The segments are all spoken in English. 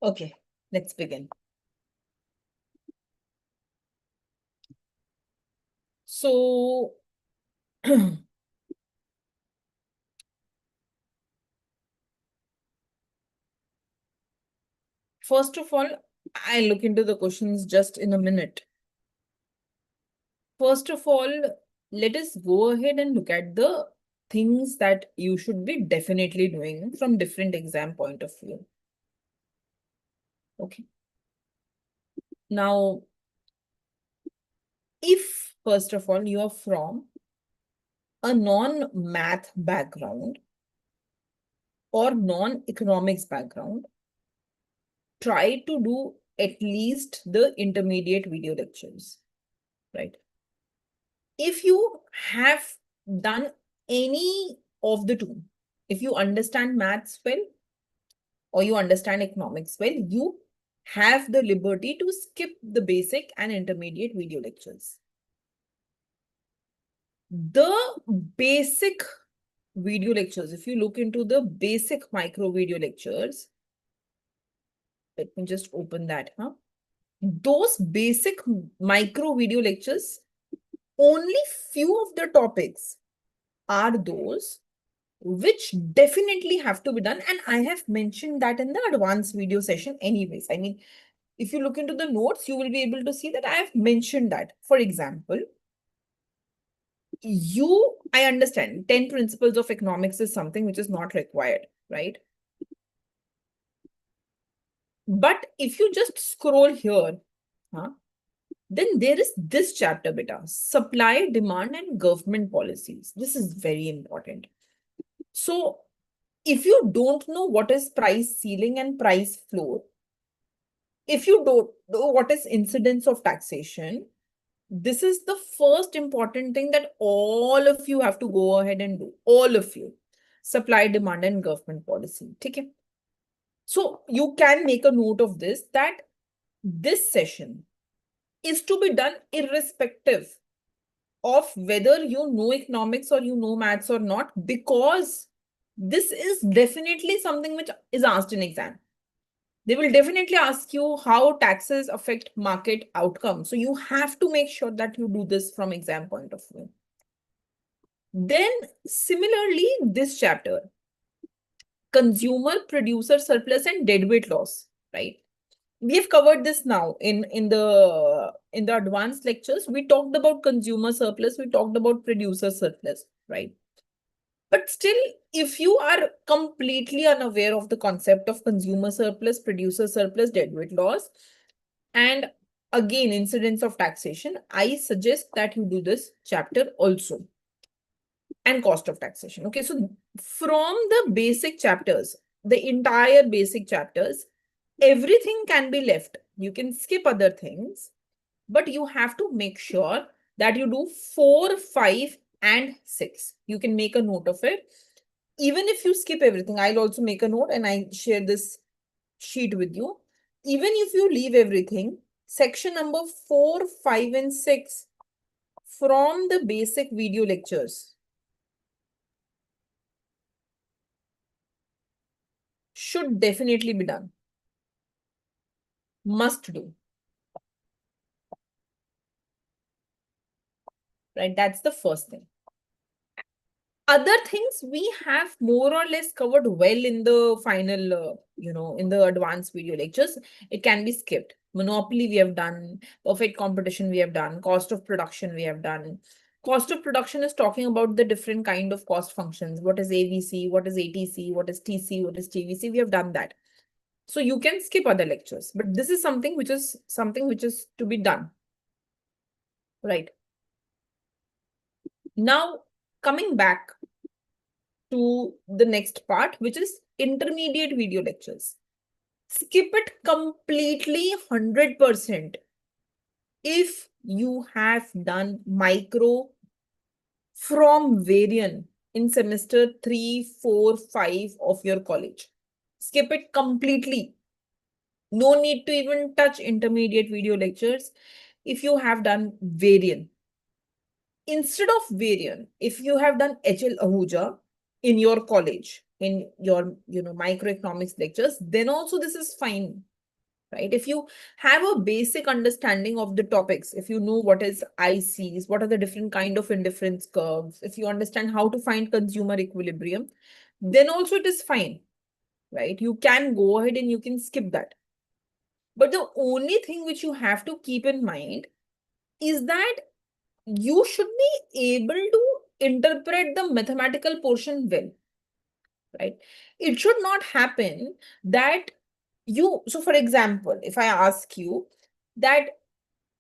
Okay, let's begin. So, first of all, I'll look into the questions just in a minute. First of all, let us go ahead and look at the things that you should be definitely doing from different exam point of view. Okay. Now, if first of all you are from a non-math background or non-economics background, try to do at least the intermediate video lectures, right? If you have done any of the two, if you understand maths well or you understand economics well, you have the liberty to skip the basic and intermediate video lectures. The basic video lectures, if you look into the basic micro video lectures, let me just open that. Those basic micro video lectures, only few of the topics are those which definitely have to be done. And I have mentioned that in the advanced video session anyways. I mean, if you look into the notes, you will be able to see that I have mentioned that. For example, I understand 10 principles of economics is something which is not required, right? But if you just scroll here, then there is this chapter, beta, supply, demand, and government policies. This is very important. So if you don't know what is price ceiling and price floor, if you don't know what is incidence of taxation, this is the first important thing that all of you have to go ahead and do. All of you. Supply, demand, and government policy. Okay? So you can make a note of this, that this session is to be done irrespective of whether you know economics or you know maths or not, because this is definitely something which is asked in exam. They will definitely ask you how taxes affect market outcome. So you have to make sure that you do this from exam point of view. Then similarly, this chapter, consumer producer surplus and deadweight loss, right? We have covered this now in the advanced lectures. We talked about consumer surplus, we talked about producer surplus, right? But still, if you are completely unaware of the concept of consumer surplus, producer surplus, deadweight loss, and again, incidence of taxation, I suggest that you do this chapter also. And cost of taxation. Okay, so from the basic chapters, the entire basic chapters, everything can be left. You can skip other things, but you have to make sure that you do 4, 5, and 6. You can make a note of it. Even if you skip everything, I'll also make a note and I share this sheet with you. Even if you leave everything, section number 4, 5, and 6 from the basic video lectures should definitely be done. Must do. Right? That's the first thing. Other things we have more or less covered well in the final, in the advanced video lectures. It can be skipped. Monopoly we have done. Perfect competition we have done. Cost of production we have done. Cost of production is talking about the different kind of cost functions. What is AVC? What is ATC? What is TC? What is TVC? We have done that. So you can skip other lectures, but this is something which is to be done. Right. Now, coming back to the next part, which is intermediate video lectures. Skip it completely 100% if you have done micro from Varian in semester 3, 4, 5 of your college. Skip it completely. No need to even touch intermediate video lectures if you have done Varian. Instead of Varian, if you have done HL Ahuja in your college, in your microeconomics lectures, then also this is fine. right? If you have a basic understanding of the topics, if you know what is ICs, what are the different kind of indifference curves, if you understand how to find consumer equilibrium, then also it is fine, right? You can go ahead and you can skip that. But the only thing which you have to keep in mind is that you should be able to interpret the mathematical portion well, right? It should not happen that so for example, if I ask you that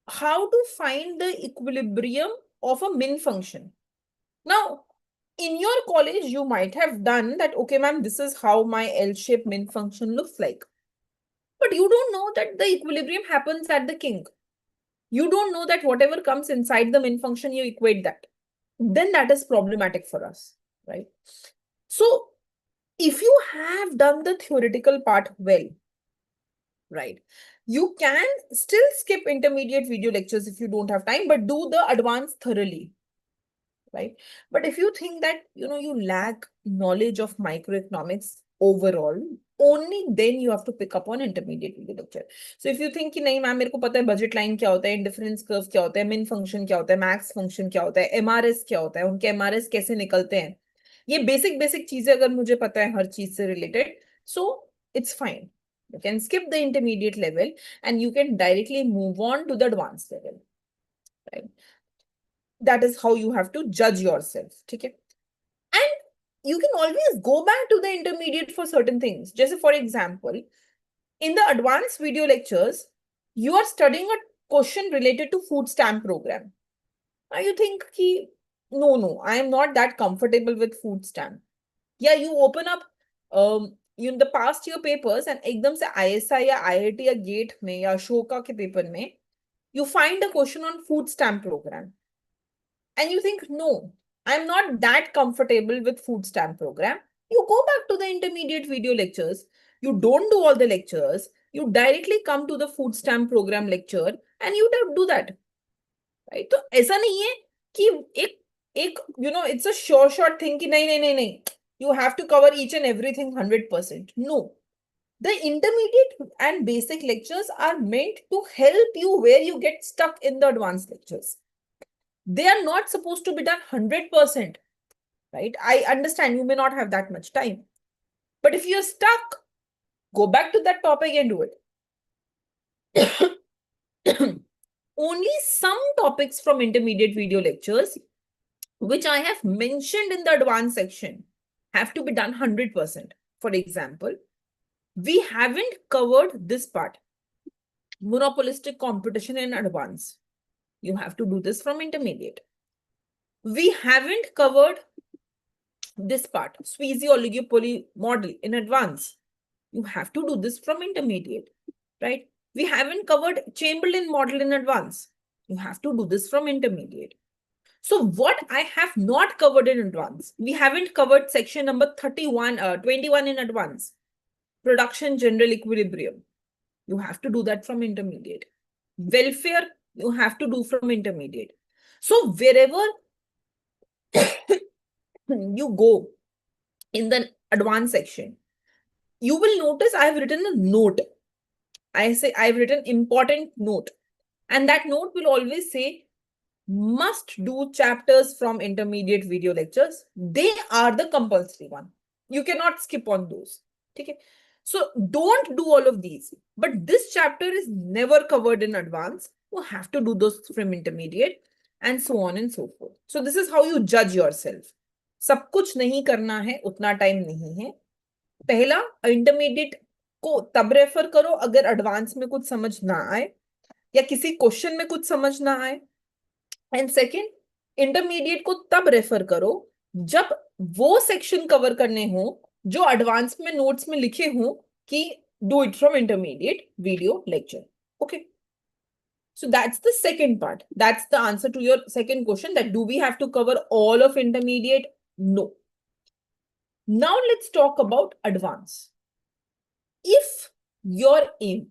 how to find the equilibrium of a min function. Now, in your college, you might have done that, okay, ma'am, this is how my L-shaped min function looks like. But you don't know that the equilibrium happens at the king. You don't know that whatever comes inside the min function, you equate that. Then that is problematic for us, right? So if you have done the theoretical part well, right, you can still skip intermediate video lectures if you don't have time, but do the advanced thoroughly, right? But if you think that, you lack knowledge of microeconomics overall, only then you have to pick up on intermediate video lecture. So if you think कि नहीं ma'am मेरे को पता है budget line क्या होता है, indifference curve क्या होता है, मिन फंक्शन क्या होता है, मैक्स फंक्शन क्या होता है, एमआरएस क्या होता है, उनके एमआरएस कैसे निकलते हैं, ये बेसिक बेसिक चीजें अगर मुझे पता है हर चीज से related, so it's fine. You can skip the intermediate level and you can directly move on to the advanced level, right? That is how you have to judge yourself. Okay? And you can always go back to the intermediate for certain things. Just for example, in the advanced video lectures, you are studying a question related to food stamp program. Now you think, no, I am not that comfortable with food stamp. Yeah, you open up the past year papers and एकदम से ISI या IIT या GATE में या Ashoka के paper में, you find a question on food stamp program. And you think, no, I'm not that comfortable with food stamp program. You go back to the intermediate video lectures. You don't do all the lectures. You directly come to the food stamp program lecture and you do that. Right? So ऐसा नहीं है कि एक it's a short thing कि नहीं. You have to cover each and everything 100%. No. The intermediate and basic lectures are meant to help you where you get stuck in the advanced lectures. They are not supposed to be done 100%, right? I understand you may not have that much time. But if you're stuck, go back to that topic and do it. Only some topics from intermediate video lectures, which I have mentioned in the advanced section, have to be done 100%. For example, we haven't covered this part. Monopolistic competition in advance. You have to do this from intermediate. We haven't covered this part, Sweezy oligopoly model in advance. You have to do this from intermediate, right? We haven't covered Chamberlain model in advance. You have to do this from intermediate. So what I have not covered in advance, we haven't covered section number 21 in advance, production general equilibrium. You have to do that from intermediate. Welfare, you have to do from intermediate. So wherever you go in the advanced section, you will notice I have written a note. I've written important note. And that note will always say, must do chapters from intermediate video lectures. They are the compulsory one. You cannot skip on those. Okay? So don't do all of these. But this chapter is never covered in advance. You have to do those from intermediate and so on and so forth. So this is how you judge yourself. सब कुछ नहीं करना है, उतना time नहीं है. पहला, intermediate को तब रेफर करो अगर एडवांस में कुछ समझ ना आए या किसी क्वेश्चन में कुछ समझ ना आए. एंड सेकेंड, इंटरमीडिएट को तब रेफर करो जब वो सेक्शन कवर करने हो जो एडवांस में नोट्स में लिखे हो कि do it from intermediate video lecture. Okay, so that's the second part. That's the answer to your second question, that do we have to cover all of intermediate? No. Now let's talk about advance. If your aim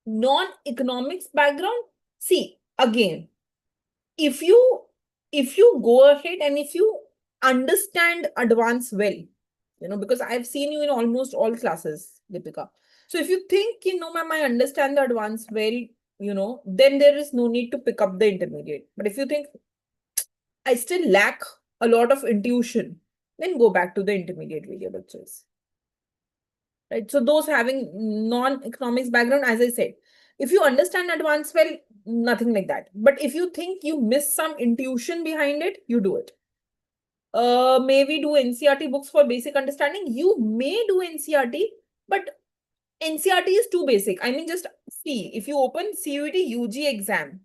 non-economics background, see, again, if you go ahead and if you understand advance well, because I've seen you in almost all classes, Deepika. So if you think, ma'am, I understand the advanced well, then there is no need to pick up the intermediate. But if you think I still lack a lot of intuition, then go back to the intermediate variable choice. Right? So those having non-economics background, as I said, if you understand advanced well, nothing like that. But if you think you miss some intuition behind it, you do it. Maybe do NCERT books for basic understanding. You may do NCERT, but NCERT is too basic. I mean, just see, if you open CUET UG exam,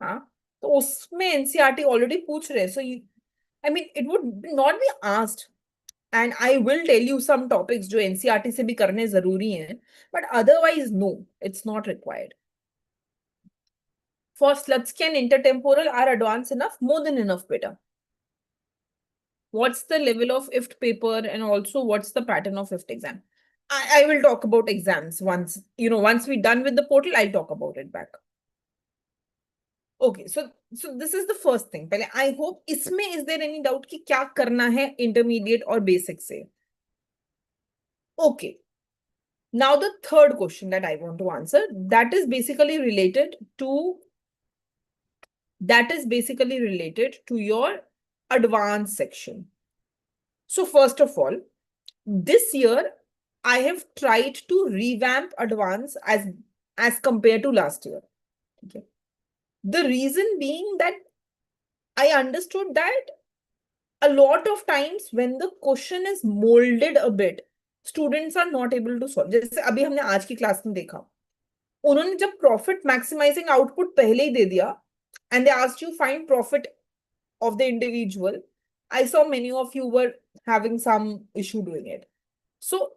तो उसमें NCERT already पूछ रहे. So I mean, it would not be asked. And I will tell you some topics जो NCERT से भी करने जरूरी हैं, but otherwise no, it's not required. For Slutsky and intertemporal are advanced enough, more than enough, beta. What's the level of IFT paper, and also what's the pattern of IFT exam? I will talk about exams once we're done with the portal. I'll talk about it back. Okay, so this is the first thing. पहले I hope इसमें is there any doubt कि क्या करना है intermediate और basic से? Okay. Now the third question that I want to answer, that is basically related to your advanced section. So first of all, this year I have tried to revamp advanced as compared to last year. Okay. The reason being that I understood that a lot of times when the question is molded a bit, students are not able to solve. जैसे अभी हमने आज की class में देखा, उन्होंने जब profit maximizing output पहले ही दे दिया, and they asked you find profit of the individual, I saw many of you were having some issue doing it. So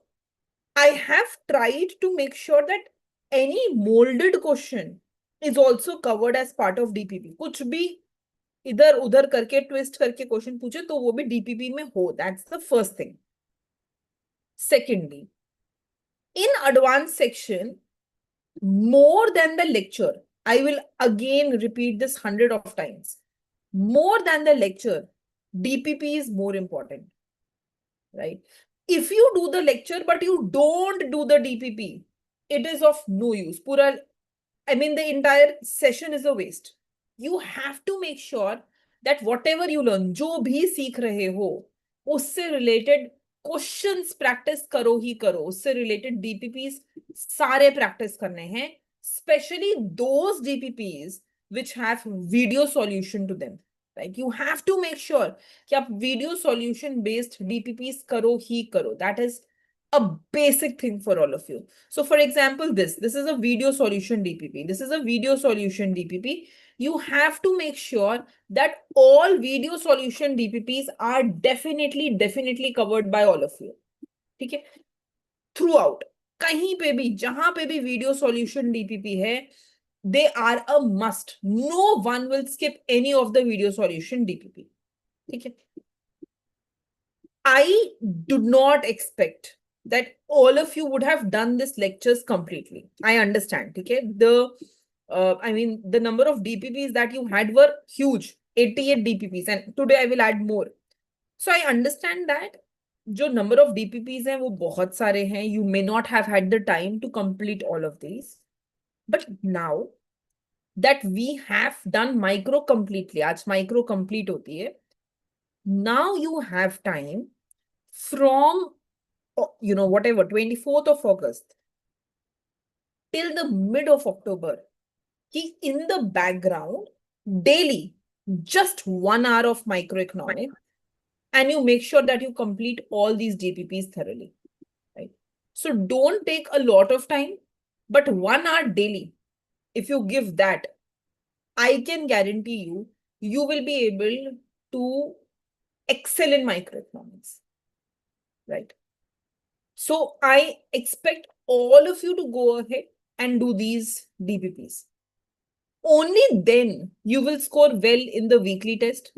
I have tried to make sure that any molded question is also covered as part of DPP. कुछ भी इधर उधर करके twist करके question पूछे तो वो भी DPP में हो. That's the first thing. Secondly, in advanced section, more than the lecture, I will again repeat this 100 of times. More than the lecture, DPP is more important, right? If you do the lecture but you don't do the DPP, it is of no use. The entire session is a waste. You have to make sure that whatever you learn, जो भी सीख रहे हो, उससे related questions practice करो ही करो. उससे related DPPs सारे practice करने हैं, especially those DPPs which have video solution to them. Like you have to make sure कि आप video solution based DPPs करो ही करो. That is a basic thing for all of you. So for example, this is a video solution DPP. This is a video solution DPP. You have to make sure that all video solution DPPs are definitely covered by all of you. Okay? Throughout. कहीं पे भी, जहां पे भी video solution DPP है, they are a must. No one will skip any of the video solution DPP. Okay? I do not expect that all of you would have done this lectures completely. I understand. Okay? The number of DPPs that you had were huge, 88 DPPs, and today I will add more. So I understand that जो number of DPPs हैं वो बहुत सारे हैं. You may not have had the time to complete all of these. But now that we have done micro completely, आज micro complete होती है, now you have time from, whatever, 24th of August till the mid of October, in the background, daily, just 1 hour of microeconomics, and you make sure that you complete all these DPPs thoroughly, right? So don't take a lot of time, but 1 hour daily, if you give that, I can guarantee you will be able to excel in microeconomics, right? So I expect all of you to go ahead and do these DPPs. Only then you will score well in the weekly test.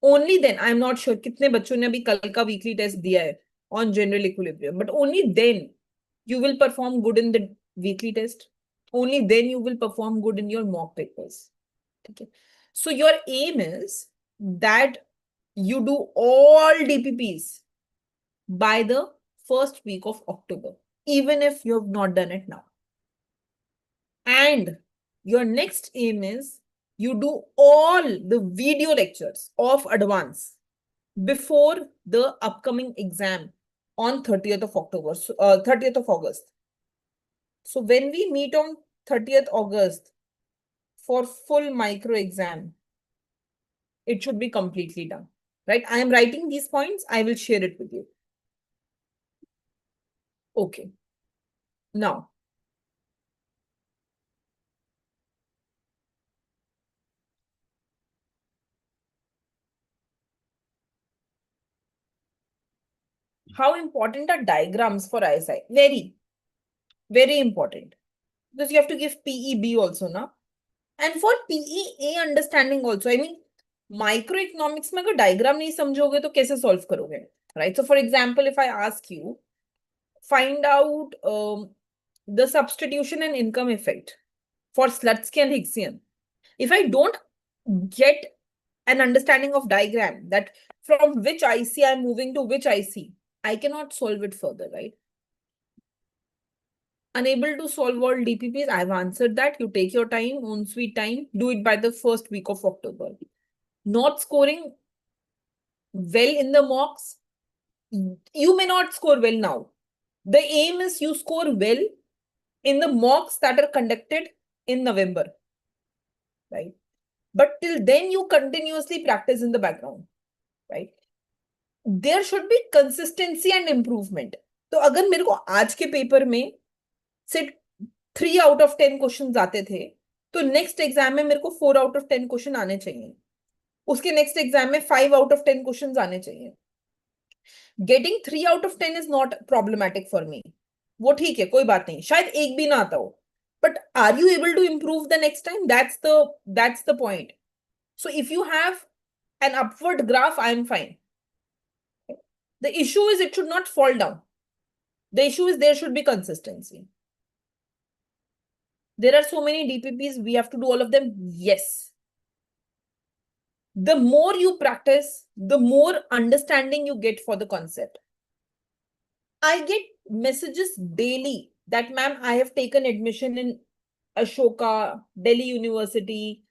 Only then, I'm not sure कितने बच्चों ने अभी कल का weekly test दिया है on general equilibrium, but only then you will perform good in the weekly test. Only then you will perform good in your mock papers. Okay. So your aim is that you do all DPPs by the first week of October, even if you have not done it now. And your next aim is you do all the video lectures of advance before the upcoming exam on 30th of October, 30th of August. So when we meet on 30th August for full micro exam, it should be completely done, right? I am writing these points. I will share it with you. Okay. Now, how important are diagrams for eyesight? Very, very important. Because you have to give PEB also, na? And for PEA understanding also. I mean, microeconomics में अगर diagram नहीं समझोगे तो कैसे solve करोगे? Right? So for example, if I ask you, find out the substitution and income effect for Slutsky and Higgsian. If I don't get an understanding of diagram, that from which IC I'm moving to which IC, I cannot solve it further, right? Unable to solve all DPPs, I've answered that. You take your time, own sweet time, do it by the first week of October. Not scoring well in the mocks, you may not score well now. The aim is you score well in the mocks that are conducted in November, right? But till then, you continuously practice in the background, right? There should be consistency and improvement. तो अगर मेरे को आज के paper में सिर्फ 3 out of 10 question आते थे, तो नेक्स्ट एग्जाम में मेरे को 4 out of 10 क्वेश्चन आने चाहिए. उसके नेक्स्ट एग्जाम में 5 out of 10 क्वेश्चन आने चाहिए. Getting 3 out of 10 is not problematic for me. वो ठीक है, कोई बात नहीं, शायद एक भी ना आता हो, but are you able to improve the next time? That's the point. So if you have an upward graph, I am fine. The issue is it should not fall down. The issue is there should be consistency. There are so many DPPs, we have to do all of them. Yes. The more you practice, the more understanding you get for the concept. I get messages daily that, ma'am, I have taken admission in Ashoka, Delhi University,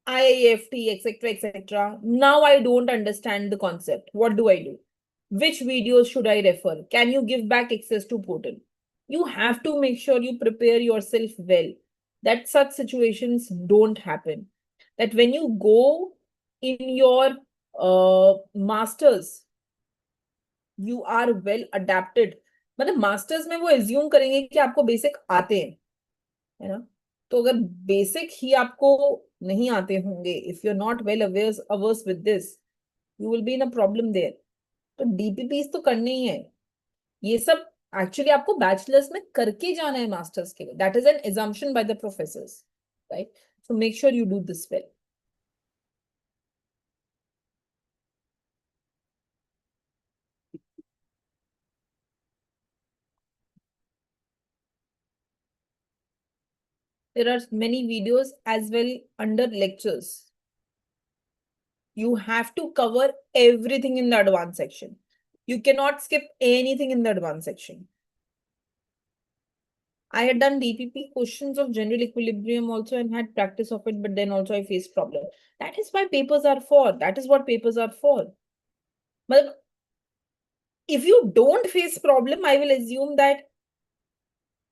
IIFT, etc., etc. Now I don't understand the concept. What do I do? Which videos should I refer? Can you give back access to portal? You have to make sure you prepare yourself well, that such situations don't happen. That when you go in your masters, you are well adapted. मतलब masters में वो assume करेंगे कि आपको basic आते हैं, है ना? तो अगर बेसिक ही आपको नहीं आते होंगे, if you are not well versed with this, you will be in a problem there. तो डीपीपीस तो करने ही है. ये सब एक्चुअली आपको बैचलर्स में करके जाना है मास्टर्स के लिए. That is an assumption by the professors, right? So make sure you do this well. There are many videos as well under lectures. You have to cover everything in the advanced section. You cannot skip anything in the advanced section. I had done DPP questions of general equilibrium also and had practice of it, but then also I faced problem. That is why papers are for. That is what papers are for. But if you don't face problem, I will assume that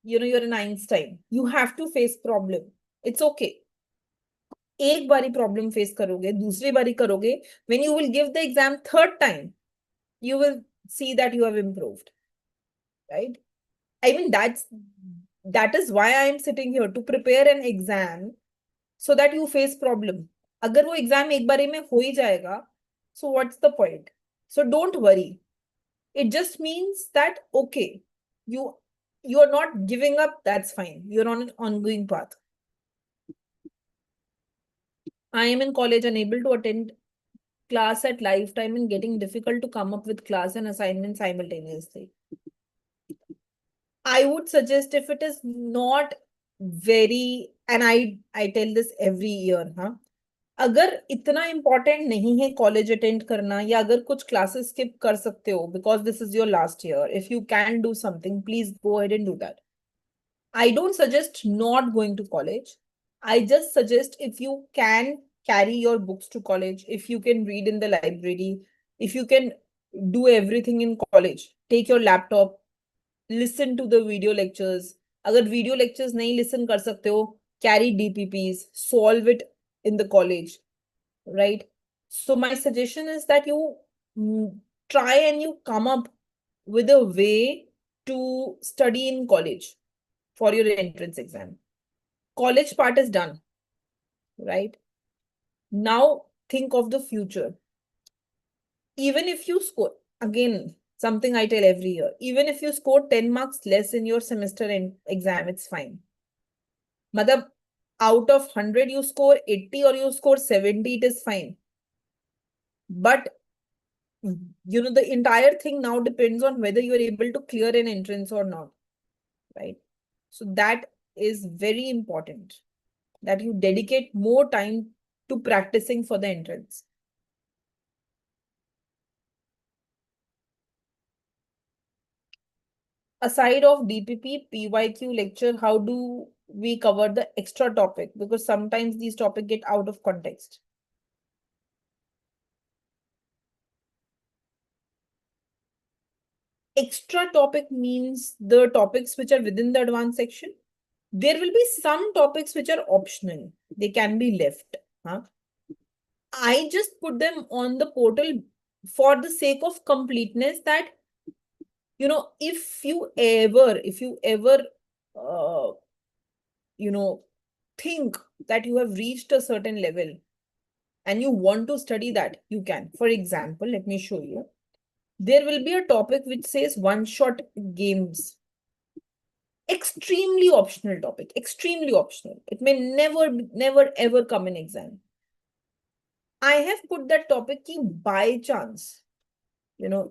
you're an Einstein. You have to face problem. It's okay. एक बारी problem face करोगे, दूसरी बारी करोगे, when you will give the exam third time, you will see that you have improved, right? I mean, that is why I am sitting here to prepare an exam so that you face problem. अगर वो exam एक बारी में हो ही जाएगा, so what's the point? So don't worry. It just means that, okay, you are not giving up, that's fine. You're on an ongoing path. I am in college unable to attend class at lifetime and getting difficult to come up with class and assignment simultaneously. I would suggest if it is not very, and I tell this every year, huh? अगर इतना important नहीं है college attend करना, या अगर कुछ classes skip कर सकते हो because this is your last year, if you can do something please go ahead and do that. I don't suggest not going to college. I just suggest if you can carry your books to college, if you can read in the library, if you can do everything in college, take your laptop, listen to the video lectures. अगर video lectures नहीं listen कर सकते हो, carry DPPs, solve it in the college, right? So my suggestion is that you try and you come up with a way to study in college for your entrance exam. College part is done, right? Now think of the future. Even if you score, again, something I tell every year, even if you score 10 marks less in your semester exam, it's fine. Matlab, out of 100, you score 80 or you score 70, it is fine. But the entire thing now depends on whether you are able to clear an entrance or not, right? So that is very important, that you dedicate more time to practicing for the entrance. Aside of DPP, PYQ lecture, how do we cover the extra topic? Because sometimes these topics get out of context. Extra topic means the topics which are within the advanced section. There will be some topics which are optional. They can be left. Huh? I just put them on the portal for the sake of completeness, that if you ever uh, think that you have reached a certain level and you want to study that, you can. For example, let me show you. There will be a topic which says one shot games. Extremely optional topic, extremely optional. It may never ever come in exam. I have put that topic ki by chance.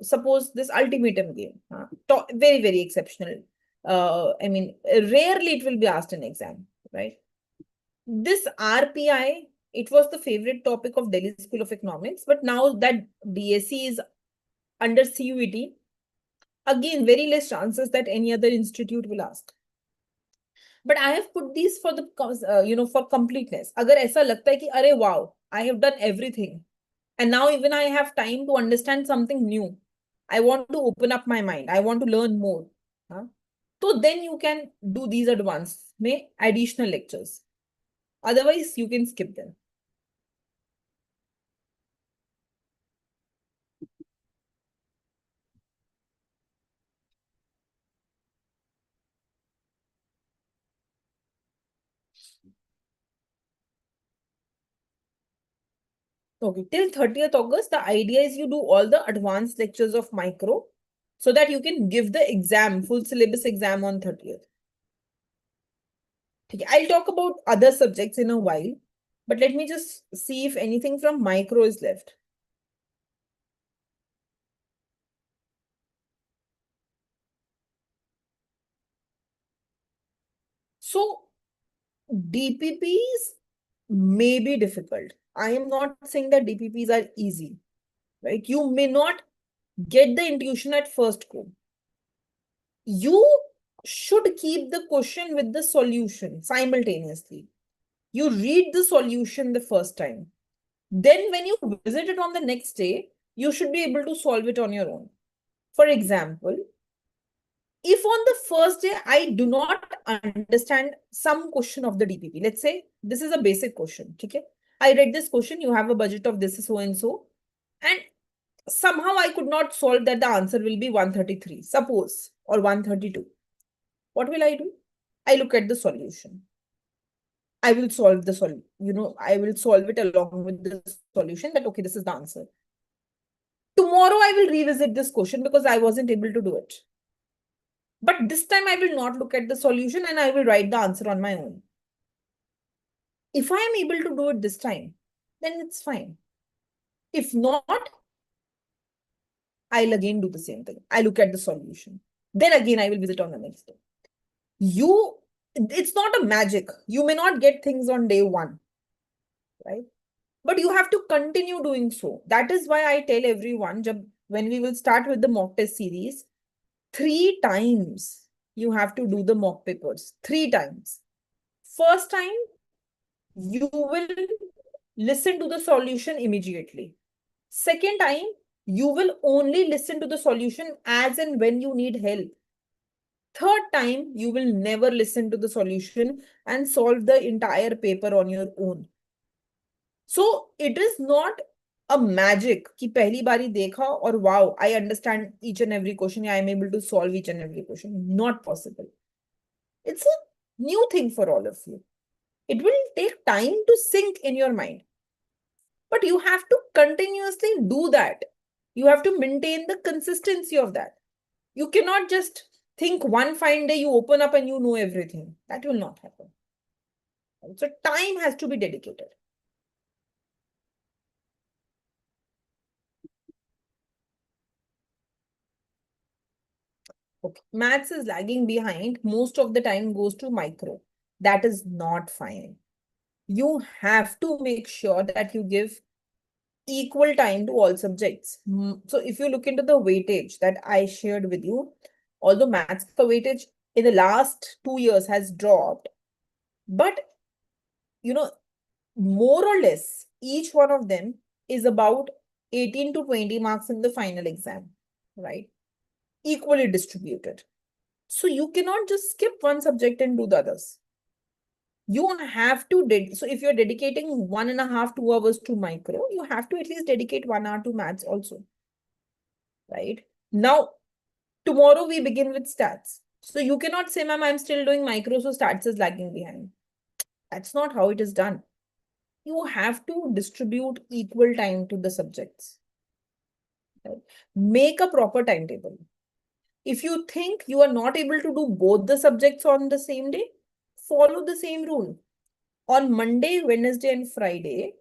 Suppose this ultimatum game, very, very exceptional. I mean, rarely it will be asked in exam, right? This RPI, it was the favorite topic of Delhi School of Economics, but now that DSE is under CUET, again, very less chances that any other institute will ask. But I have put these for for completeness. Agar aisa lagta hai ki, arey wow, I have done everything. And now even I have time to understand something new. I want to open up my mind. I want to learn more. Huh? So then you can do these advanced, additional lectures. Otherwise, you can skip them. Okay, till 30th August, the idea is you do all the advanced lectures of micro so that you can give the exam, full syllabus exam on 30th. Okay, I'll talk about other subjects in a while, but let me just see if anything from micro is left. So, DPPs may be difficult. I am not saying that DPPs are easy, right? You may not get the intuition at first go. You should keep the question with the solution simultaneously. You read the solution the first time. Then when you visit it on the next day, you should be able to solve it on your own. For example, if on the first day I do not understand some question of the DPP, let's say this is a basic question, okay? I read this question, you have a budget of this so and so, and somehow I could not solve that the answer will be 133, suppose, or 132. What will I do? I look at the solution. I will solve the I will solve it along with the solution, that okay, this is the answer. Tomorrow I will revisit this question because I wasn't able to do it. But this time I will not look at the solution and I will write the answer on my own. If I am able to do it this time, then it's fine. If not, I'll again do the same thing. I look at the solution. Then again, I will visit on the next day. It's not a magic. You may not get things on day one, right? But you have to continue doing so. That is why I tell everyone, when we will start with the mock test series, 3 times you have to do the mock papers. 3 times. First time, you will listen to the solution immediately. Second time, you will only listen to the solution as and when you need help. Third time, you will never listen to the solution and solve the entire paper on your own. So it is not a magic कि पहली बारी देखा और wow, I understand each and every question. I am able to solve each and every question. Not possible. It's a new thing for all of you. It will take time to sink in your mind. But you have to continuously do that. You have to maintain the consistency of that. You cannot just think one fine day you open up and you know everything. That will not happen. So time has to be dedicated. Okay. Maths is lagging behind. Most of the time goes to micro. That is not fine. You have to make sure that you give equal time to all subjects. So if you look into the weightage that I shared with you, although maths ka weightage in the last 2 years has dropped, but you know, more or less, each one of them is about 18 to 20 marks in the final exam, right? Equally distributed. So you cannot just skip one subject and do the others. You have to, so if you're dedicating 1.5, 2 hours to micro, you have to at least dedicate 1 hour to maths also, right? Now, tomorrow we begin with stats. So you cannot say, ma'am, I'm still doing micro, so stats is lagging behind. That's not how it is done. You have to distribute equal time to the subjects. Right? Make a proper timetable. If you think you are not able to do both the subjects on the same day, follow the same rule. On Monday, Wednesday, and Friday,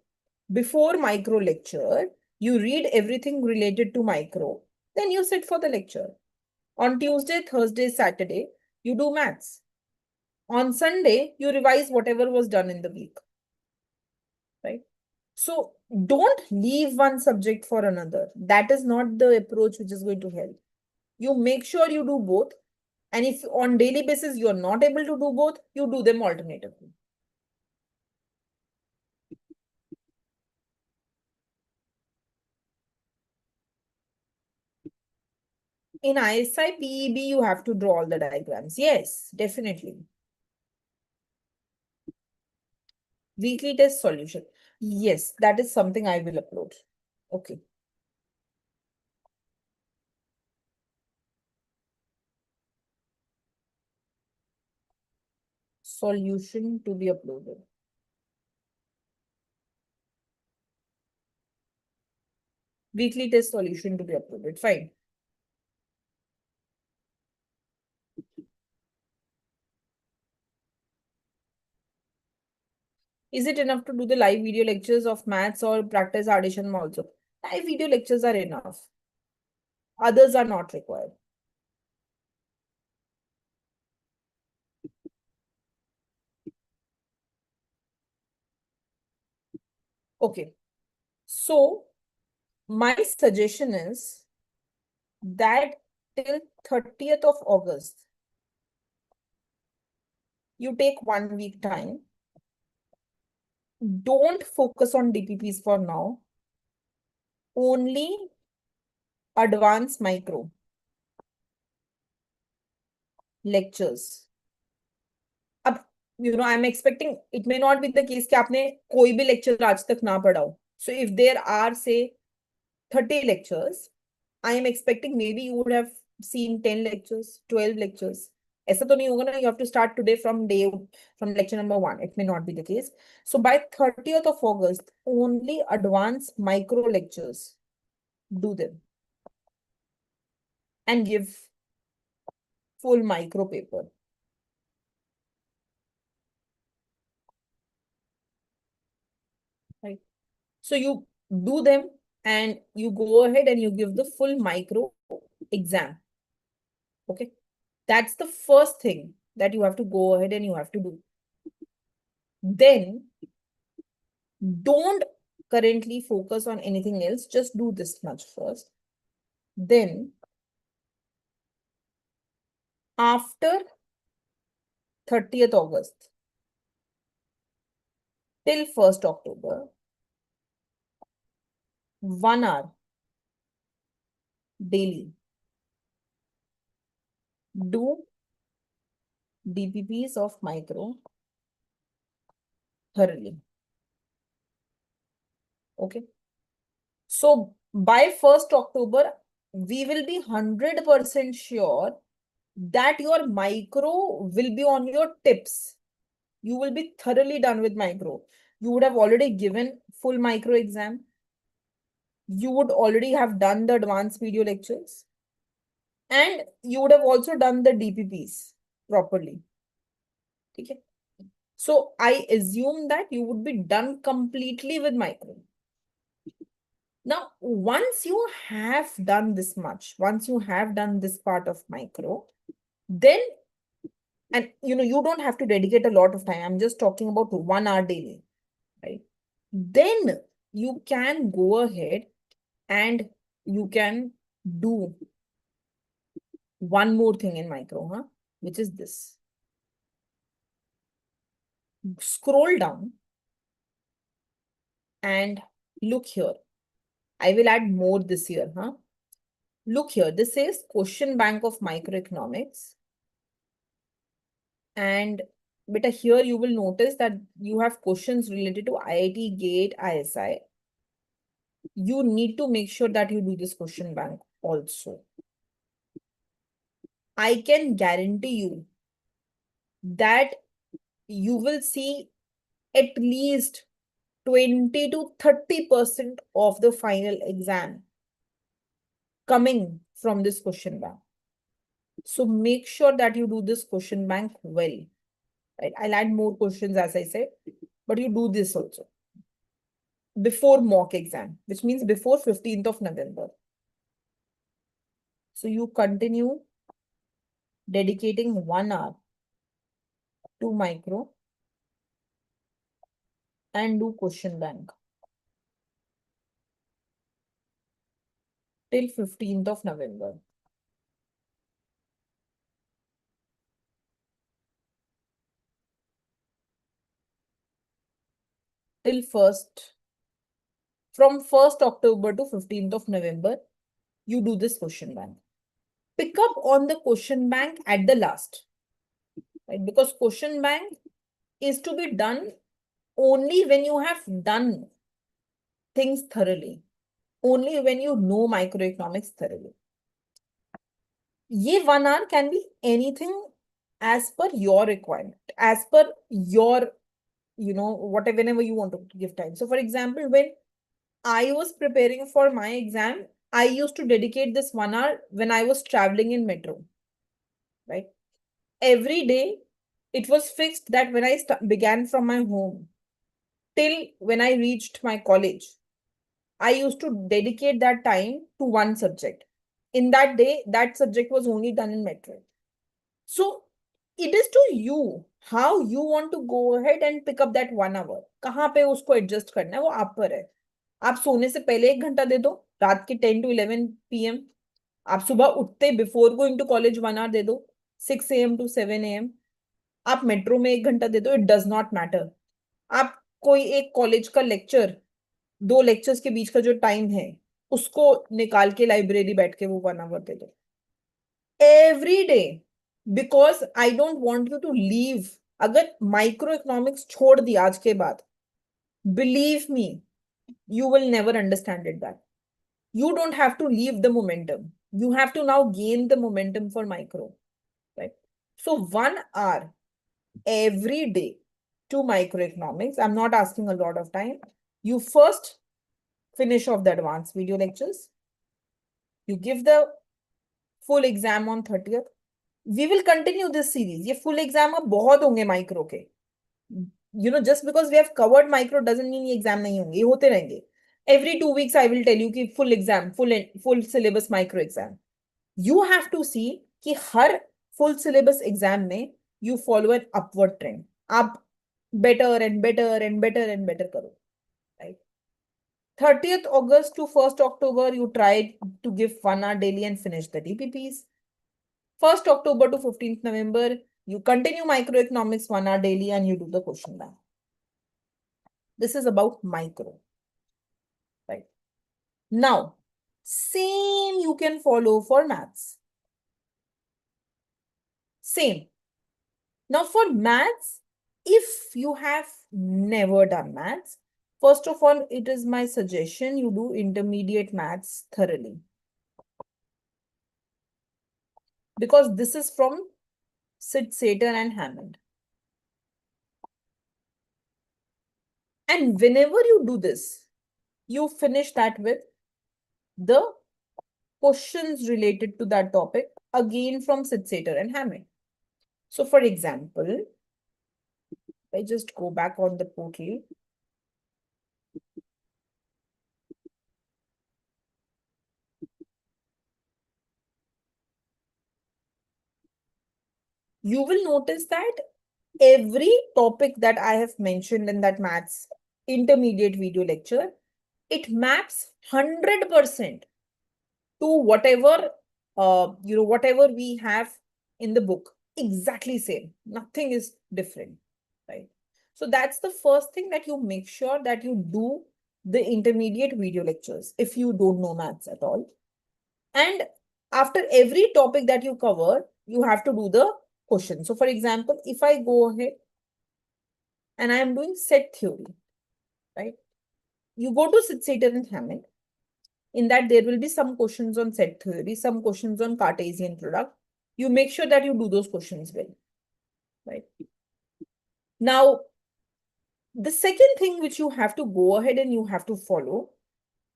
before micro lecture, you read everything related to micro. Then you sit for the lecture. On Tuesday, Thursday, Saturday, you do maths. On Sunday, you revise whatever was done in the week. Right? So don't leave one subject for another. That is not the approach which is going to help. You make sure you do both. And if on daily basis you are not able to do both, you do them alternatively. In ISI PEB, you have to draw all the diagrams. Yes, definitely. Weekly test solution. Yes, that is something I will upload. Okay. Solution to be uploaded. Weekly test solution to be uploaded. Fine. Is it enough to do the live video lectures of maths or practice addition also? Live video lectures are enough. Others are not required. Okay. So my suggestion is that till 30th of August, you take 1 week time. Don't focus on DPPs for now. Only advanced micro lectures. अब I'm expecting it may not be the case कि आपने कोई भी lecture आज तक ना पढ़ा हो. So if there are say 30 lectures, I am expecting maybe you would have seen 10 lectures, 12 lectures. ऐसा तो नहीं होगा ना, you have to start today from lecture number 1. It may not be the case. So by 30th of August, only advanced micro lectures, do them and give full micro paper. Right. So you do them and you go ahead and you give the full micro exam. Okay. That's the first thing that you have to go ahead and you have to do. Then don't currently focus on anything else. Just do this much first. Then after 30th August till 1st October, 1 hour daily, do DPPs of micro thoroughly. Okay. So by 1st October, we will be 100% sure that your micro will be on your tips. You will be thoroughly done with micro. You would have already given full micro exam. You would already have done the advanced video lectures. And you would have also done the DPPs properly. Okay. So I assume that you would be done completely with micro. Now, once you have done this much, once you have done this part of micro, then, and you don't have to dedicate a lot of time. I'm just talking about 1 hour daily, right? Then you can go ahead and you can do one more thing in micro, which is this. Scroll down and look here. I will add more this year, Look here. This says question bank of microeconomics. And beta here you will notice that you have questions related to IIT, GATE, ISI. You need to make sure that you do this question bank also. I can guarantee you that you will see at least 20 to 30% of the final exam coming from this question bank. So make sure that you do this question bank well. Right? I'll add more questions as I said, but you do this also before mock exam, which means before 15th of November. So you continue dedicating 1 hour to micro and do question bank till 15th of November. Till from 1st October to 15th of November, you do this question bank. Pick up on the question bank at the last, right? Because question bank is to be done only when you have done things thoroughly, only when you know microeconomics thoroughly. Ye 1 hour can be anything as per your requirement, as per your, whatever, whenever you want to give time. So for example, when I was preparing for my exam, I used to dedicate this 1 hour when I was traveling in metro, right? Every day, it was fixed that when I began from my home till when I reached my college, I used to dedicate that time to one subject. In that day, that subject was only done in metro. So it is to you how you want to go ahead and pick up that 1 hour. कहाँ पे उसको adjust करना है वो आप पर है. आप सोने से पहले 1 घंटा दे दो, रात के 10 to 11 PM. आप सुबह उठते before going to college 1 hour दे दो, 6 AM to 7 AM. आप मेट्रो में 1 घंटा दे दो, इट डज नॉट मैटर. आप कोई एक कॉलेज का लेक्चर, 2 लेक्चर्स के बीच का जो टाइम है उसको निकाल के लाइब्रेरी बैठ के वो 1 hour दे दो every day, because I don't want you to leave. अगर माइक्रो इकोनॉमिक्स छोड़ दी आज के बाद, believe me, you will never understand it that. You don't have to leave the momentum. You have to now gain the momentum for micro, right? So 1 hour every day to microeconomics. I'm not asking a lot of time. You first finish off the advanced video lectures. You give the full exam on 30th. We will continue this series. ये full exam अब बहुत होंगे micro के. Just because we have covered micro doesn't mean ये exam नहीं होंगे. ये होते रहेंगे. Every 2 weeks I will tell you कि full exam, full syllabus micro exam. You have to see कि हर full syllabus exam में you follow an upward trend. आप better and better and better and better करो, right? 30th August to 1st October, you try to give 1 hour daily and finish the DPPs. 1st October to 15th November, you continue microeconomics 1 hour daily and you do the question bank. This is about micro, right? Now, same you can follow for maths. Same. Now for maths, if you have never done maths, first of all, it is my suggestion you do intermediate maths thoroughly. Because this is from Sid Sater and Hammond. And whenever you do this, you finish that with the questions related to that topic, again from Sid Sater and Hammond. So for example, I just go back on the portal. You will notice that every topic that I have mentioned in that maths intermediate video lecture, it maps 100% to whatever, whatever we have in the book. Exactly same. Nothing is different, right? So that's the first thing, that you make sure that you do the intermediate video lectures if you don't know maths at all. And after every topic that you cover, you have to do the question. So for example, if I go ahead and I am doing set theory, right? You go to Sater and Hammond. In that, there will be some questions on set theory, some questions on Cartesian product. You make sure that you do those questions well, right? Now, the second thing which you have to go ahead and you have to follow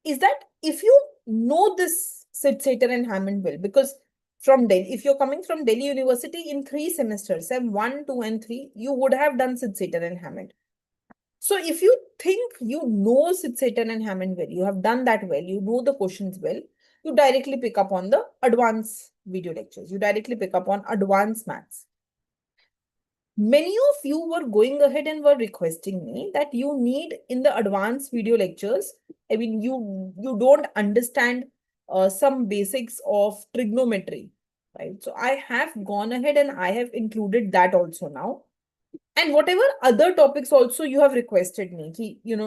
is that if you know this Sater and Hammond well, because from Delhi, if you're coming from Delhi University in 3 semesters, Sem 1, 2, and 3, you would have done Sater and Hammond. So if you think you know Sater and Hammond well, you have done that well, you know the questions well, you directly pick up on the advanced video lectures. You directly pick up on advanced maths. Many of you were going ahead and were requesting me that you need in the advanced video lectures. I mean, you don't understand some basics of trigonometry, right? So I have gone ahead and I have included that also now. And whatever other topics also you have requested me,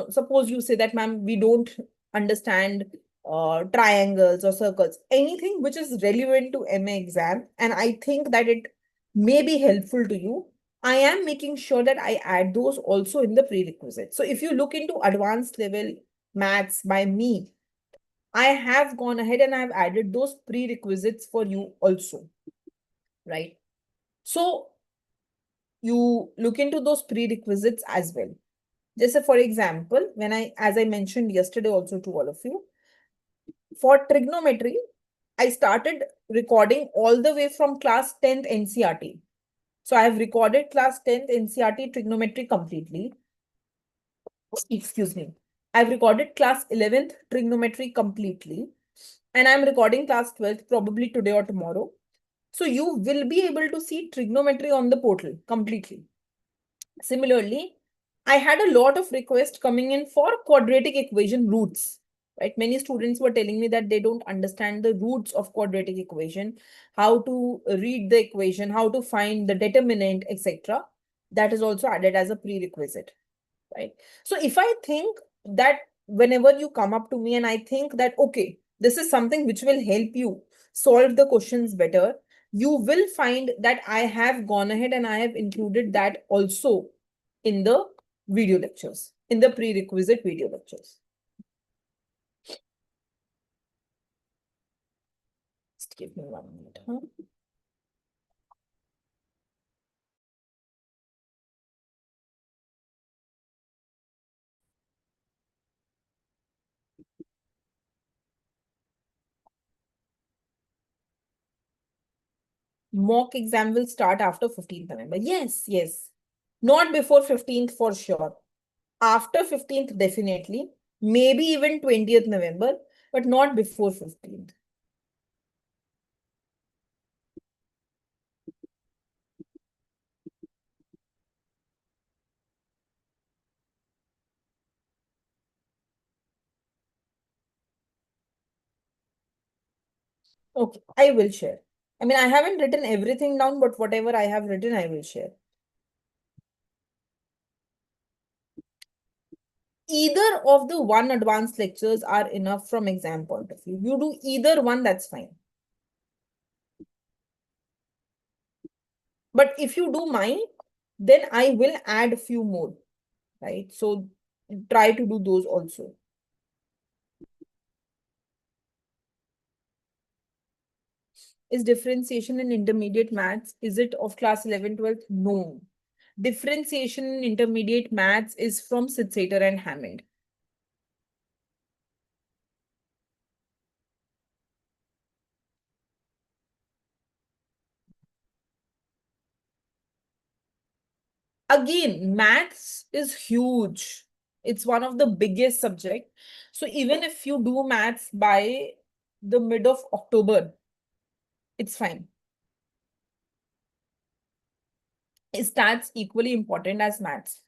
suppose you say that, ma'am, we don't understand triangles or circles, anything which is relevant to MA exam, and I think that it may be helpful to you, I am making sure that I add those also in the prerequisite. So if you look into advanced level maths by me, I have gone ahead and I have added those prerequisites for you also, right? So you look into those prerequisites as well. Just for example, as I mentioned yesterday also to all of you, for trigonometry, I started recording all the way from class 10th NCRT. So I have recorded class 10th NCRT trigonometry completely. Excuse me. I've recorded class 11th trigonometry completely. And I'm recording class 12th probably today or tomorrow. So you will be able to see trigonometry on the portal completely. Similarly, I had a lot of requests coming in for quadratic equation roots, right? Many students were telling me that they don't understand the roots of quadratic equation, how to read the equation, how to find the determinant, etc. That is also added as a prerequisite, right? So if I think that whenever you come up to me and I think that, okay, this is something which will help you solve the questions better, you will find that I have gone ahead and I have included that also in the video lectures, in the prerequisite video lectures. Just give me 1 minute. Mock exam will start after 15th November. Yes, yes. Not before 15th for sure. After 15th, definitely. Maybe even 20th November, but not before 15th. Okay, I will share. I mean, I haven't written everything down, but whatever I have written, I will share. Either of the one advanced lectures are enough from exam point of view. You do either one, that's fine. But if you do mine, then I will add a few more, right? So try to do those also. Is differentiation in intermediate maths, is it of class 11, 12? No. Differentiation in intermediate maths is from Sitzeder and Hammond. Again, maths is huge. It's one of the biggest subject. So even if you do maths by the mid of October, it's fine. Stats equally important as maths.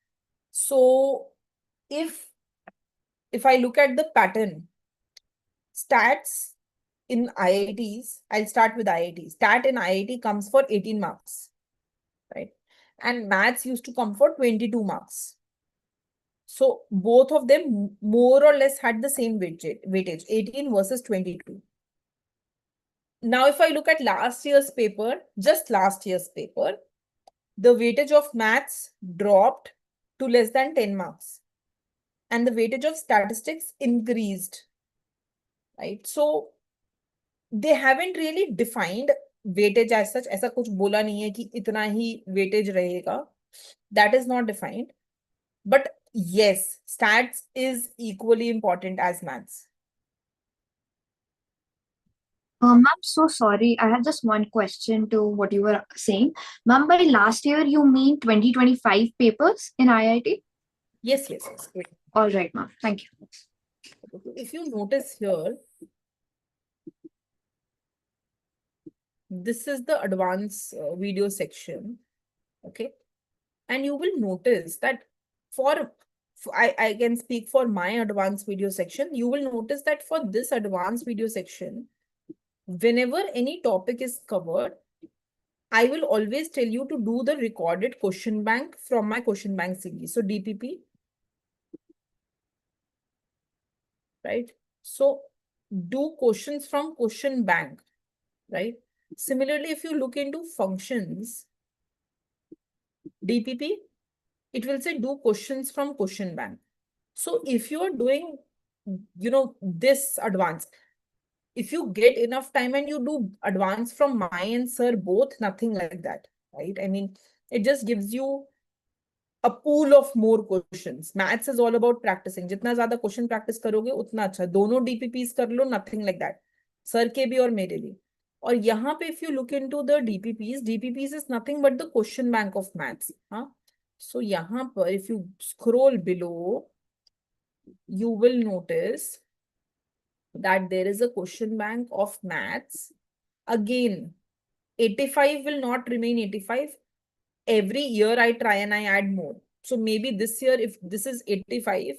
So if I look at the pattern, stats in IITs, I'll start with IIT. Stat in IIT comes for 18 marks, right? And maths used to come for 22 marks. So both of them more or less had the same weightage, 18 versus 22. Now, if I look at last year's paper, just last year's paper, the weightage of maths dropped to less than 10 marks. And the weightage of statistics increased, right? So they haven't really defined weightage as such. ऐसा कुछ बोला नहीं है कि इतना ही weightage रहेगा. That is not defined. But yes, stats is equally important as maths. Ma'am, so sorry. I have just one question to what you were saying. Ma'am, by last year, you mean 2025 papers in IIT? Yes, yes, yes. Wait. All right, ma'am. Thank you. If you notice here, this is the advanced video section. Okay. And you will notice that I can speak for my advanced video section. You will notice that for this advanced video section, whenever any topic is covered, I will always tell you to do the recorded question bank from my question bank series. So DPP, right? So do questions from question bank, right? Similarly, if you look into functions, DPP, it will say do questions from question bank. So if you are doing, this advanced, if you get enough time and you do advance from my and sir both, nothing like that, right? I mean, it just gives you a pool of more questions. Maths is all about practicing. जितना ज्यादा question practice करोगे उतना अच्छा. दोनों DPPs कर लो, nothing like that. Sir के भी और मेरे भी. और यहाँ पे if you look into the DPPs is nothing but the question bank of maths. हाँ. So यहाँ पर if you scroll below, you will notice that there is a question bank of maths. Again, 85 will not remain 85. Every year I try and I add more. So maybe this year, if this is 85,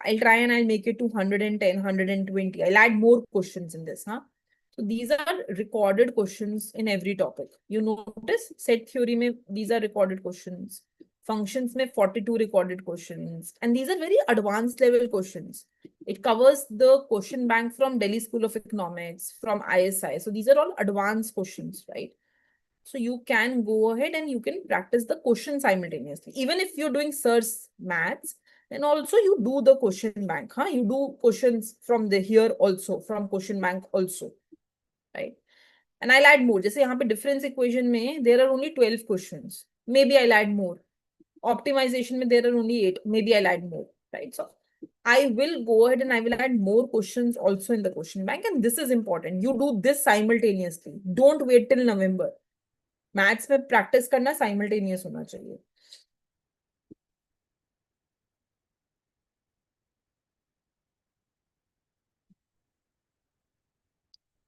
I'll try and I'll make it to 110, 120. I'll add more questions in this, huh? So these are recorded questions in every topic. You notice set theory mein, these are recorded questions. Functions mein 42 recorded questions. And these are very advanced level questions. It covers the question bank from Delhi School of Economics, from ISI. So these are all advanced questions, right? So you can go ahead and you can practice the question simultaneously. Even if you're doing SIRS maths, then also you do the question bank. Huh? You do questions from the here also, from question bank also, right? And I'll add more. Just यहाँ पे difference equation में there are only 12 questions. Maybe I'll add more. Optimization में there are only 8. Maybe I'll add more, right? So I will go ahead and I will add more questions also in the question bank. And this is important. You do this simultaneously. Don't wait till November. Maths में practice करना simultaneous होना चाहिए.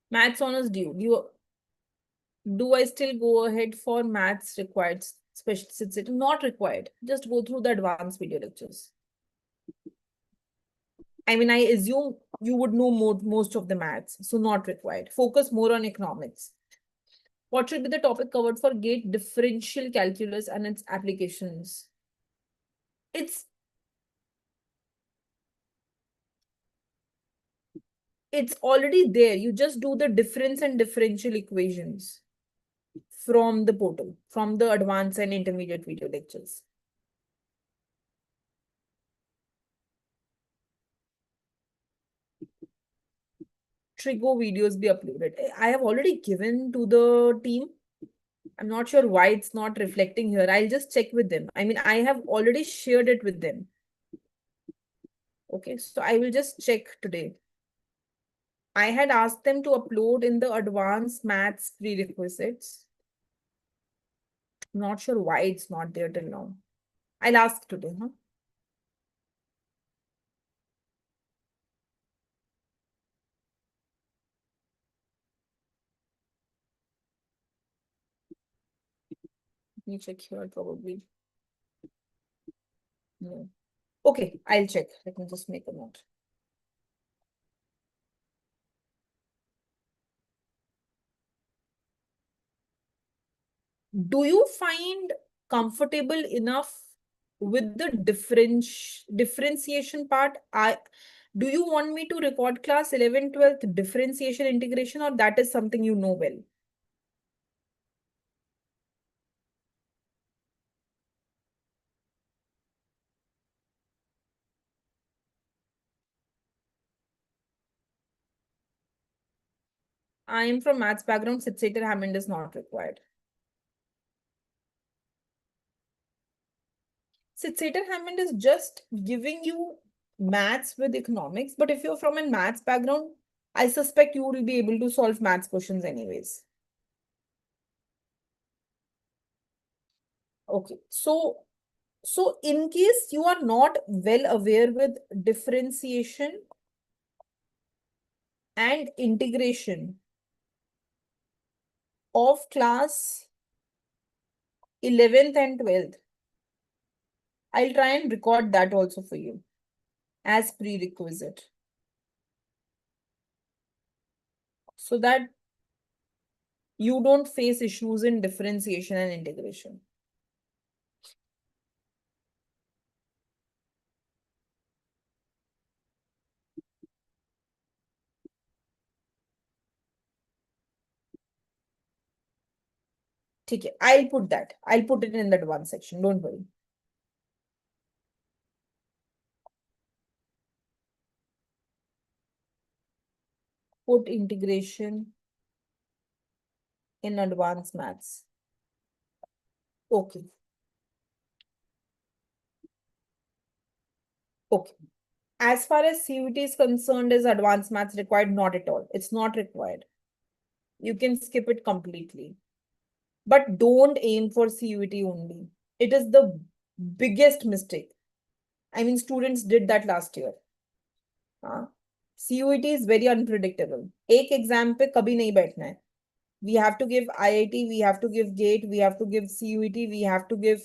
Maths honors do I still go ahead for maths required special since it is not required? Just go through the advanced video lectures. I mean, I assume you would know most of the maths, so not required. Focus more on economics. What should be the topic covered for GATE? Differential calculus and its applications. It's already there. You just do the difference and differential equations from the portal, from the advanced and intermediate video lectures. Trigo videos be uploaded. I have already given to the team. I'm not sure why it's not reflecting here. I'll just check with them. I mean, I have already shared it with them. Okay, so I will just check today. I had asked them to upload in the advanced maths prerequisites. Not sure why it's not there till now. I'll ask today, huh? Let me check here probably. No. Okay, I'll check. Let me just make a note. Do you find comfortable enough with the differentiation part? Do you want me to record class 11, 12th differentiation integration, or that is something you know well? I am from maths background. Sitsater Hammond is not required. Sitsater Hammond is just giving you maths with economics. But if you're from a maths background, I suspect you will be able to solve maths questions anyways. Okay, so in case you are not well aware with differentiation and integration of class 11th and 12th, I'll try and record that also for you as prerequisite, so that you don't face issues in differentiation and integration. Okay, I'll put that. I'll put it in that one section. Don't worry. Put integration in advanced maths. Okay. Okay. As far as CUT is concerned, is advanced maths required? Not at all. It's not required. You can skip it completely. But don't aim for CUT only. It is the biggest mistake. I mean, students did that last year. CUT is very unpredictable. एक exam पे कभी नहीं बैठना है. We have to give IIT, we have to give GATE, we have to give CUT, we have to give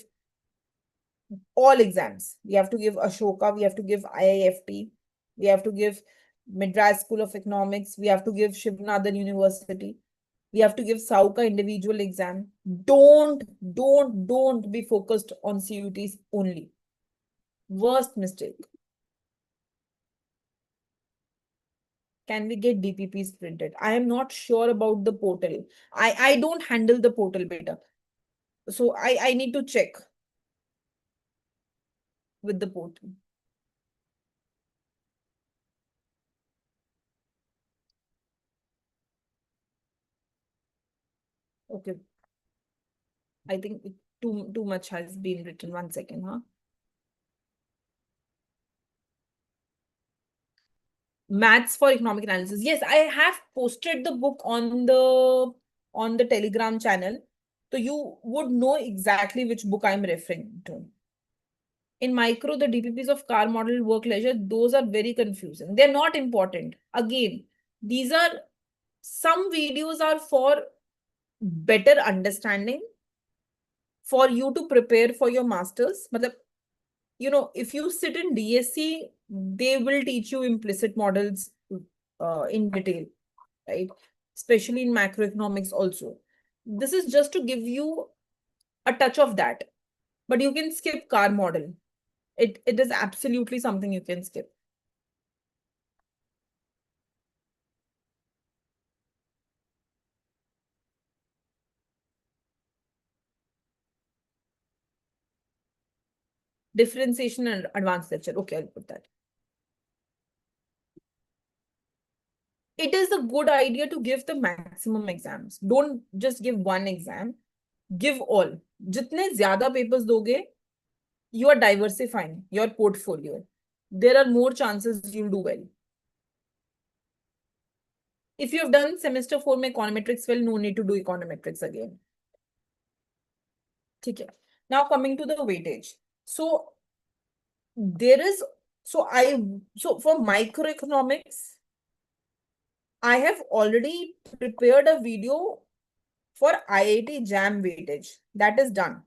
all exams. We have to give Ashoka, we have to give IIFT, we have to give Madras School of Economics, we have to give Shivnadhan University, we have to give Sauka individual exam. Don't be focused on CUTs only. Worst mistake. Can we get DPPs printed? I am not sure about the portal. I don't handle the portal beta. So I need to check with the portal. Okay. I think too much has been written. 1 second, huh? Maths for economic analysis. Yes, I have posted the book on the Telegram channel. So you would know exactly which book I'm referring to. In micro, the DPPs of car model, work, leisure, those are very confusing. They're not important. Again, these are some videos are for better understanding, for you to prepare for your masters. But if you sit in DSC, They will teach you implicit models in detail, right? Especially in macroeconomics also. This is just to give you a touch of that. But you can skip car model. It is absolutely something you can skip. Differentiation and advanced lecture. Okay, I'll put that. It is a good idea to give the maximum exams. Don't just give one exam. Give all. Jitne zyada papers doge, you are diversifying your portfolio. There are more chances you'll do well. If you have done semester 4 में econometrics well, no need to do econometrics again. ठीक है. Now coming to the weightage. So there is, so for microeconomics, I have already prepared a video for IIT JAM weightage. That is done.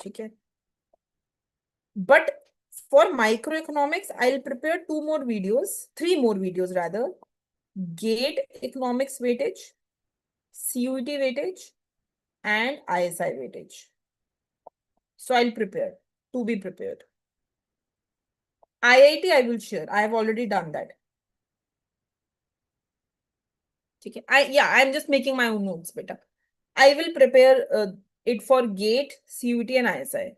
Okay. But for microeconomics, I'll prepare three more videos rather. GATE economics weightage, CUET weightage, and ISI weightage. So I'll prepare to be prepared. IIT I will share. I have already done that. Okay. I'm just making my own notes, beta. I will prepare it for GATE, CUET, and ISI.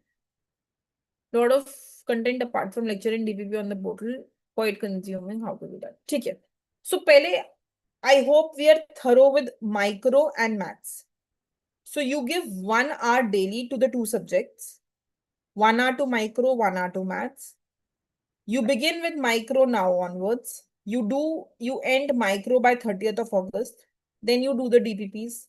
Lot of content apart from lecture and DPP on the portal, quite consuming. How to do that? Okay. So, pehle, I hope we are thorough with micro and maths. So, you give 1 hour daily to the two subjects, 1 hour to micro, 1 hour to maths. You begin with micro now onwards. You end micro by 30th of August. Then you do the DPPs.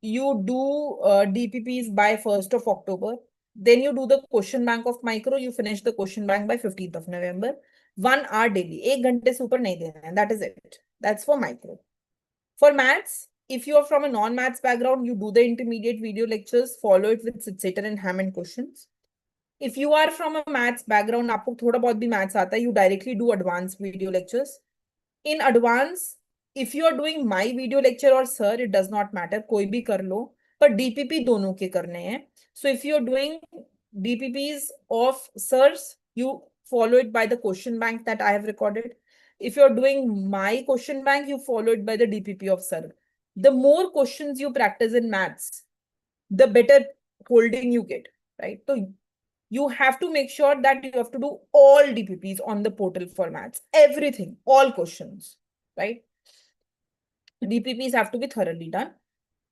You do DPPs by 1st of October. Then you do the question bank of micro. You finish the question bank by 15th of November. 1 hour daily. 1 घंटे से ऊपर नहीं देना है. That is it. That's for micro. For maths, if you are from a non-maths background, you do the intermediate video lectures, follow it with Sitter and Hammond questions. If you are from a maths background, आपको थोड़ा बहुत भी maths आता है, you directly do advanced video lectures. In advance, if you are doing my video lecture or sir, it does not matter, कोई भी कर लो, पर DPP दोनों के करने हैं. So if you are doing DPPs of sirs, you follow it by the question bank that I have recorded. If you are doing my question bank, you follow it by the DPP of sir. The more questions you practice in maths, the better holding you get, right? So you have to make sure that you have to do all DPPs on the portal for maths, everything, all questions, right? DPPs have to be thoroughly done.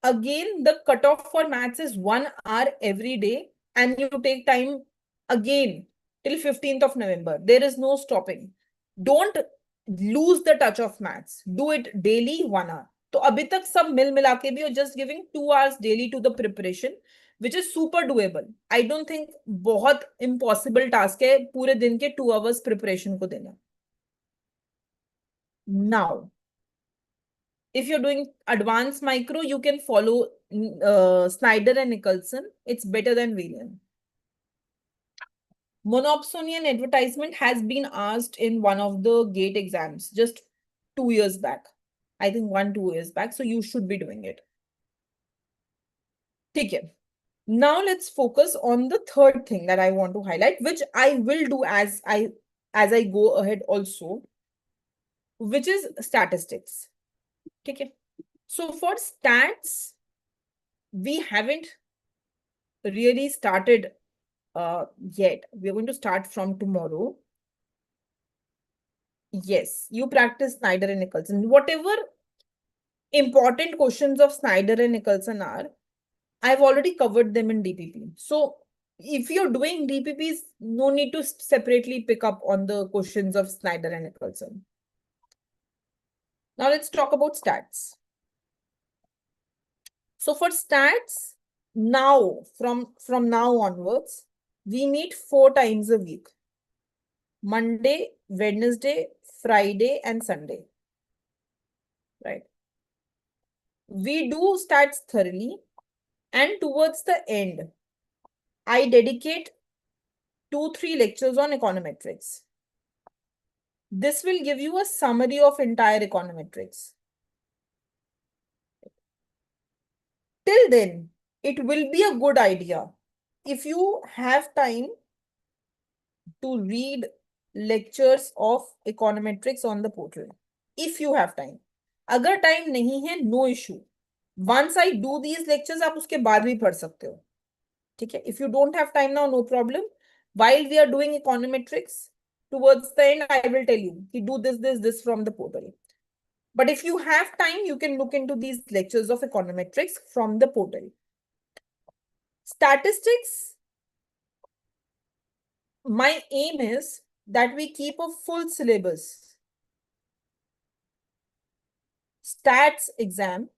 Again, the cutoff for maths is 1 hour every day, and you take time again till 15th of November. There is no stopping. Don't lose the touch of maths. Do it daily 1 hour. तो अभी तक सब मिल मिला के भी you're just giving 2 hours daily to the preparation, which is super doable. I don't think बहुत impossible task है पूरे दिन के 2 hours preparation को देना. Now, if you're doing advanced micro, you can follow Snyder and Nicholson. It's better than Whelan. Monopsonian advertisement has been asked in one of the GATE exams just 2 years back. I think 2 years back. So you should be doing it. Okay. Now let's focus on the third thing that I want to highlight, which I will do as I go ahead also, which is statistics. Okay. So for stats, we haven't really started yet. We're going to start from tomorrow. Yes, you practice Snyder and Nicholson. Whatever important questions of Snyder and Nicholson are, I've already covered them in DPP. So if you're doing DPPs, no need to separately pick up on the questions of Snyder and Nicholson. Now let's talk about stats. So for stats, now, from now onwards, we meet 4 times a week. Monday, Wednesday, Friday, and Sunday. Right. We do stats thoroughly. And towards the end, I dedicate 2-3 lectures on econometrics. This will give you a summary of entire econometrics. Till then, it will be a good idea if you have time to read lectures of econometrics on the portal. If you have time. अगर time नहीं है, no issue. Once I do these lectures, आप उसके बाद भी पढ़ सकते हो. ठीक है? If you don't have time now, no problem. While we are doing econometrics, towards the end, I will tell you, do this from the portal. But if you have time, you can look into these lectures of econometrics from the portal. Statistics, my aim is that we keep a full syllabus. Stats exam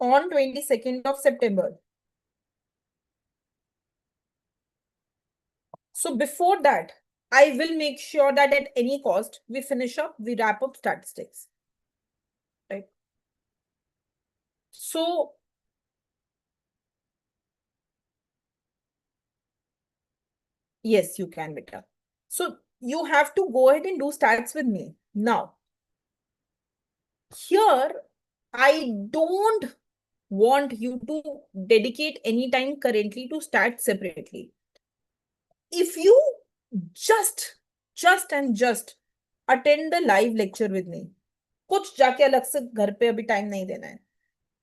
on 22nd of September. So before that, I will make sure that at any cost, we wrap up statistics. Right? So yes, you can, beta. So you have to go ahead and do stats with me. Now, here, I don't want you to dedicate any time currently to stats separately. If you just attend the live lecture with me, कुछ जाके अलग से घर पे अभी time नहीं देना है.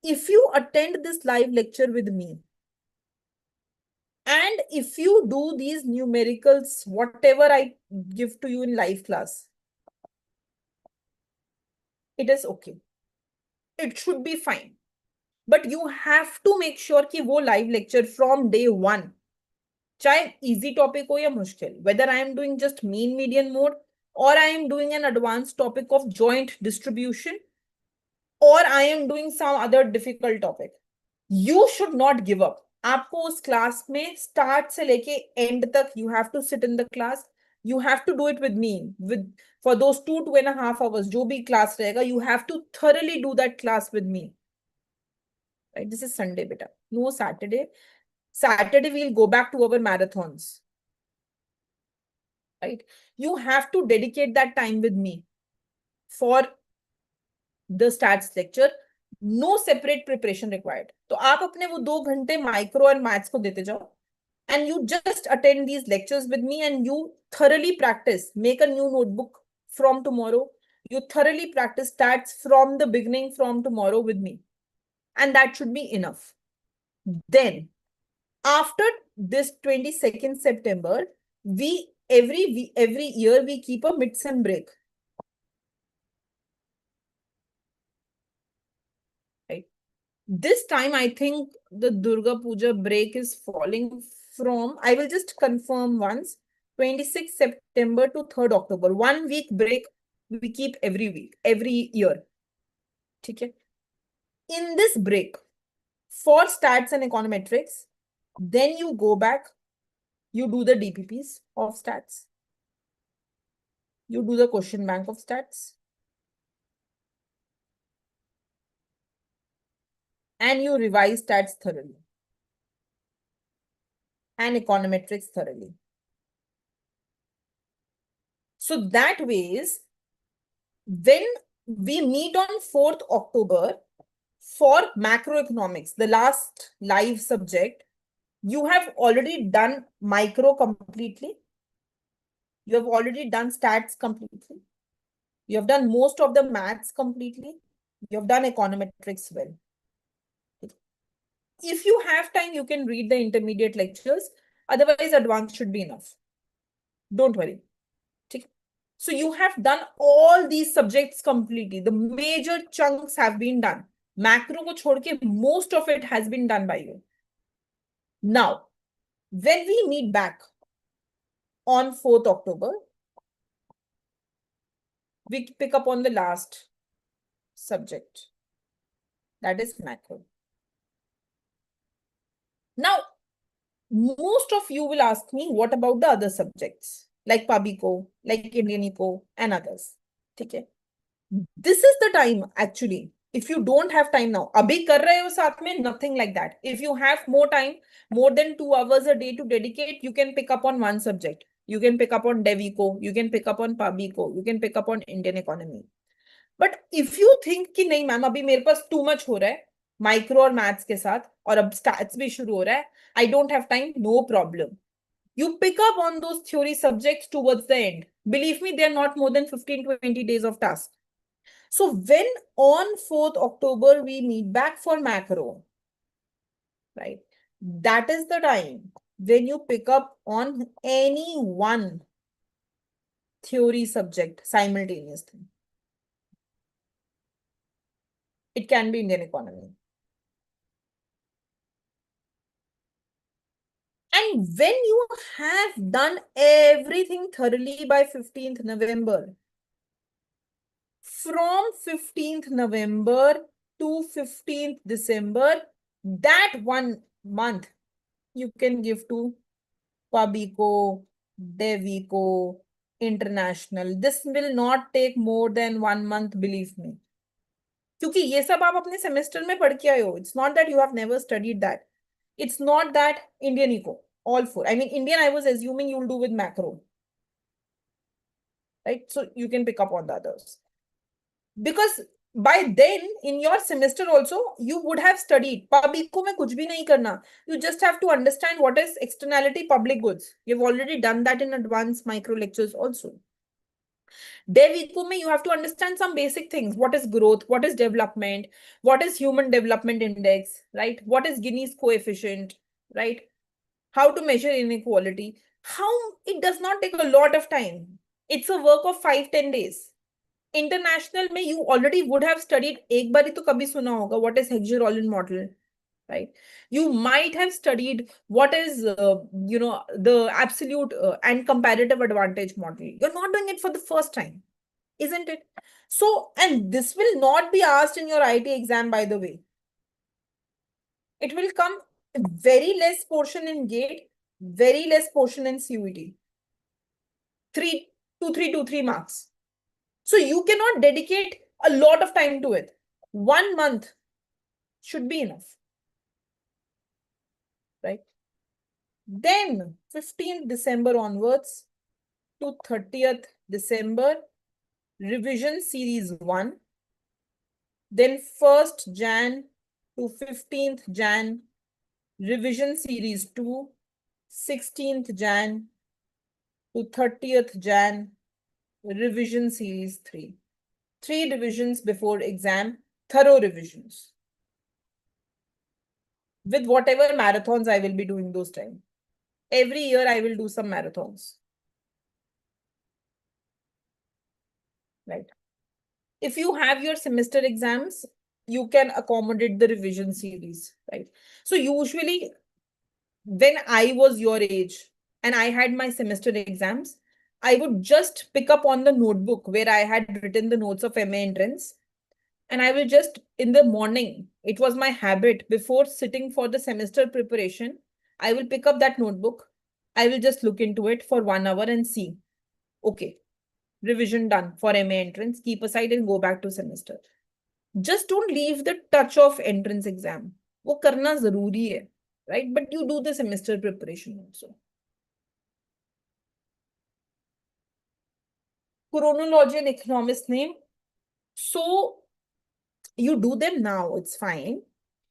If you attend this live lecture with me, and if you do these numericals, whatever I give to you in live class, it is okay. It should be fine. But you have to make sure कि वो live lecture from day one, चाहे easy topic हो या मुश्किल, whether I am doing just mean median mode or I am doing an advanced topic of joint distribution or I am doing some other difficult topic, you should not give up. आपको उस class में start से लेके end तक you have to sit in the class. You have to do it with me. For those 2.5 hours, जो भी class रहेगा, you have to thoroughly do that class with me. Right? This is Sunday, beta. No Saturday. Saturday, we'll go back to our marathons. Right? You have to dedicate that time with me for the stats lecture. No separate preparation required. तो आप अपने वो 2 घंटे micro और maths को देते जाओ. And you just attend these lectures with me and you thoroughly practice. Make a new notebook from tomorrow. You thoroughly practice stats from the beginning from tomorrow with me. And that should be enough. Then, after this 22nd September, every year we keep a mid-sem break. Right? This time, I think the Durga Puja break is falling from, I will just confirm once, 26th September to 3rd October. 1 week break we keep every year. Okay? In this break, for stats and econometrics, then you go back, you do the DPPs of stats. You do the question bank of stats. And you revise stats thoroughly. And econometrics thoroughly. So that ways, when we meet on 4th October for macroeconomics, the last live subject, you have already done micro completely. You have already done stats completely. You have done most of the maths completely. You have done econometrics well. If you have time, you can read the intermediate lectures. Otherwise, advanced should be enough. Don't worry. So you have done all these subjects completely. The major chunks have been done. Macro ko chhod ke most of it has been done by you. Now, when we meet back on 4th October, we pick up on the last subject. That is macro. Now, most of you will ask me, what about the other subjects? Like Pabico, like Indian Eco, and others. Okay. This is the time, actually. If you don't have time now, abhi kar rahe ho saath mein, nothing like that. If you have more time, more than 2 hours a day to dedicate, you can pick up on one subject. You can pick up on DevEco, you can pick up on PubEco, you can pick up on Indian economy. But if you think कि नहीं ma'am अभी मेरे पास too much हो रहा है micro और maths के साथ और अब स्टैट्स भी शुरू हो रहा है, I don't have time, no problem. You pick up on those theory subjects towards the end. Believe me, they are not more than 15-20 days of task. So when on 4th October we meet back for macro, right? That is the time when you pick up on any one theory subject simultaneously. It can be Indian economy. And when you have done everything thoroughly by 15th November, from 15th November to 15th December, that 1 month you can give to PubEco, DevEco, International. This will not take more than 1 month, believe me. क्योंकि ये सब आप अपने semester में पढ़ के आए हो. It's not that you have never studied that. It's not that Indian Eco, all four. I mean, Indian, I was assuming you'll do with macro. Right? So you can pick up on the others. Because by then, in your semester also, you would have studied. PubEco में कुछ भी नहीं करना. You just have to understand what is externality public goods. You've already done that in advanced micro lectures also. DevEco में you have to understand some basic things. What is growth? What is development? What is human development index? Right? What is Gini's coefficient? Right? How to measure inequality? How it does not take a lot of time. It's a work of 5-10 days. International में you already would have studied. एक बारी तो कभी सुना होगा what is Hexagon model, right? You might have studied what is the absolute and comparative advantage model. You're not doing it for the first time, isn't it? So, and this will not be asked in your IT exam, by the way. It will come very less portion in GATE, very less portion in CUET. 3 marks. So you cannot dedicate a lot of time to it. 1 month should be enough. Right? Then 15th December onwards to 30th December, revision series 1. Then 1st Jan to 15th Jan, revision series 2. 16th Jan to 30th Jan, revision series 3. 3 revisions before exam, thorough revisions. With whatever marathons I will be doing those time. Every year I will do some marathons. Right. If you have your semester exams, you can accommodate the revision series, right? So usually when I was your age and I had my semester exams, I would just pick up on the notebook where I had written the notes of MA entrance. And I will just, in the morning, it was my habit before sitting for the semester preparation, I will pick up that notebook. I will just look into it for 1 hour and see. Okay, revision done for MA entrance, keep aside and go back to semester. Just don't leave the touch of entrance exam. वो करना जरूरी है, right? But you do the semester preparation also. Chronology and economics name. So you do them now, it's fine,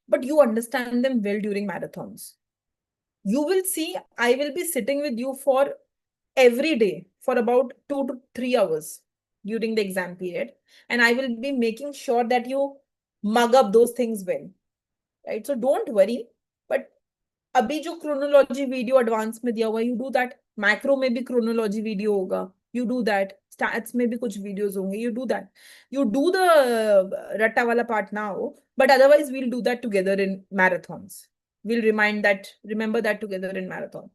but you understand them well during marathons. You will see, I will be sitting with you for every day for about 2 to 3 hours during the exam period. And I will be making sure that you mug up those things well, right? So don't worry, but अभी जो chronology video advance में दिया हुआ, you do that. Macro में भी chronology video होगा, you do that. Stats में भी कुछ videos होंगे, you do that. You do the ratta wala part now, but otherwise we'll do that together in marathons. We'll remember that together in marathon.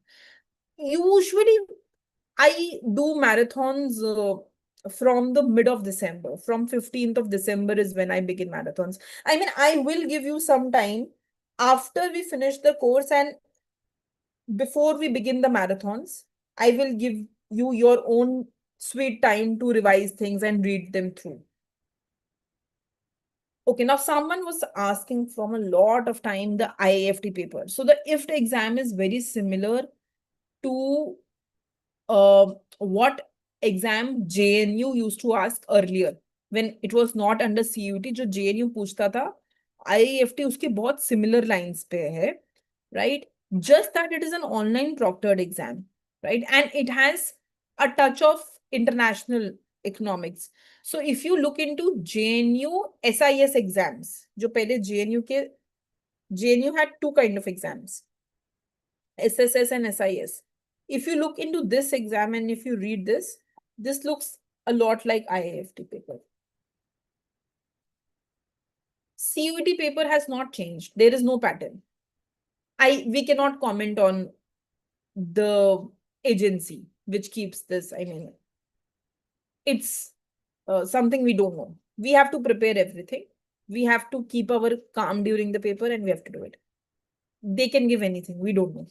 Usually I do marathons from the mid of December. From 15th of December is when I begin marathons. I mean, I will give you some time after we finish the course and before we begin the marathons. I will give you your own sweet time to revise things and read them through. Okay, now someone was asking from a lot of time the IAFT paper. So the IFT exam is very similar to what exam JNU used to ask earlier when it was not under CUT. जो JNU पूछता था, IIFT उसके बहुत similar lines पे है, right? Just that it is an online proctored exam, right? And it has a touch of international economics. So if you look into JNU SIS exams, जो पहले JNU had two kind of exams, SSS and SIS. If you look into this exam and if you read this, this looks a lot like IIFT paper. CUT paper has not changed. There is no pattern. We cannot comment on the agency which keeps this. I mean, it's something we don't know. We have to prepare everything. We have to keep our calm during the paper and we have to do it. They can give anything. We don't know.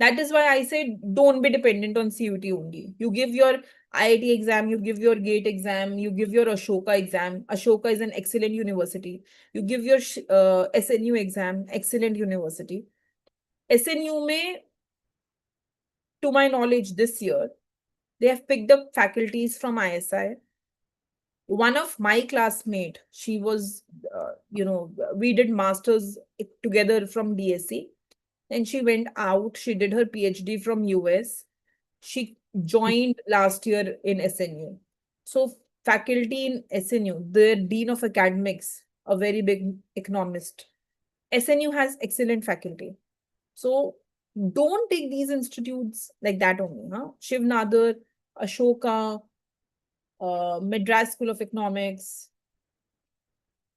That is why I say don't be dependent on CUT only. You give your IIT exam, you give your GATE exam, you give your Ashoka exam. Ashoka is an excellent university. You give your SNU exam, excellent university. SNU may, to my knowledge, this year, they have picked up faculties from ISI. One of my classmate, she was, we did masters together from DSC. And she went out. She did her PhD from US. She joined last year in SNU. So faculty in SNU, the Dean of Academics, a very big economist. SNU has excellent faculty. So don't take these institutes like that only. Huh? Shiv Nadar, Ashoka, Madras School of Economics.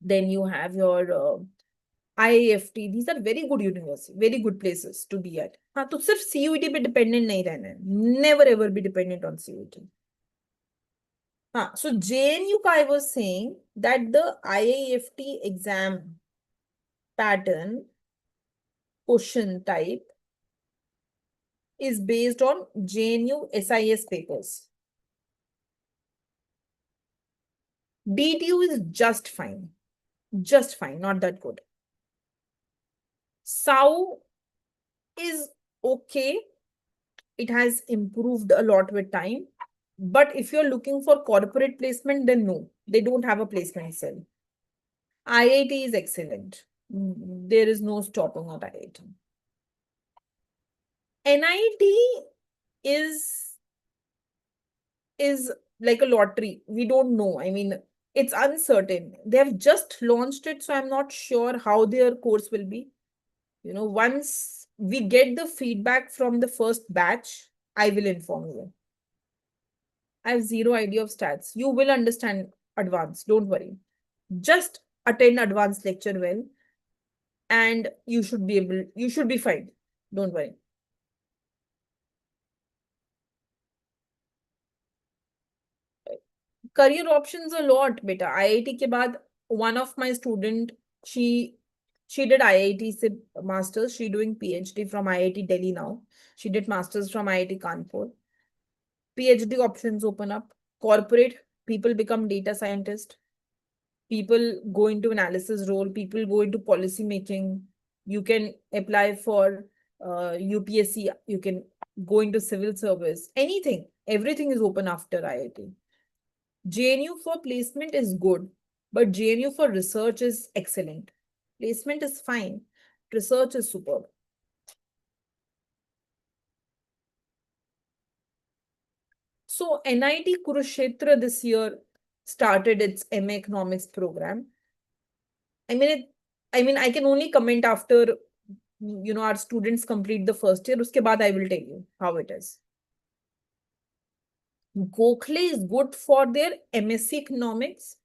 Then you have your IIFT, these are very good universities, very good places to be at. हाँ तो सिर्फ CUET पे dependent नहीं रहना है. Never ever be dependent on CUET. हाँ, so JNU का I was saying that the IIFT exam pattern question type is based on JNU SIS papers. DTU is just fine, not that good. SAU is okay. It has improved a lot with time. But if you're looking for corporate placement, then no, they don't have a placement cell. IIT is excellent. There is no stopping at IIT. NIT is like a lottery. We don't know. I mean, it's uncertain. They have just launched it, so I'm not sure how their course will be. Once we get the feedback from the first batch, I will inform you. I have zero idea of stats. You will understand advanced. Don't worry. Just attend advanced lecture well, and you should be fine. Don't worry. Career options a lot, beta. IIT ke baad, one of my student, she did IIT se masters. She doing PhD from IIT Delhi now. She did masters from IIT Kanpur. PhD options open up. Corporate, people become data scientist. People go into analysis role. People go into policy making. You can apply for UPSC. You can go into civil service. Anything. Everything is open after IIT. JNU for placement is good, but JNU for research is excellent. Placement is fine. Research is superb. So NIT Kurukshetra this year started its MA Economics program. I mean, I can only comment after our students complete the first year. Uske baad I will tell you how it is. Gokhale is good for their MSc Economics,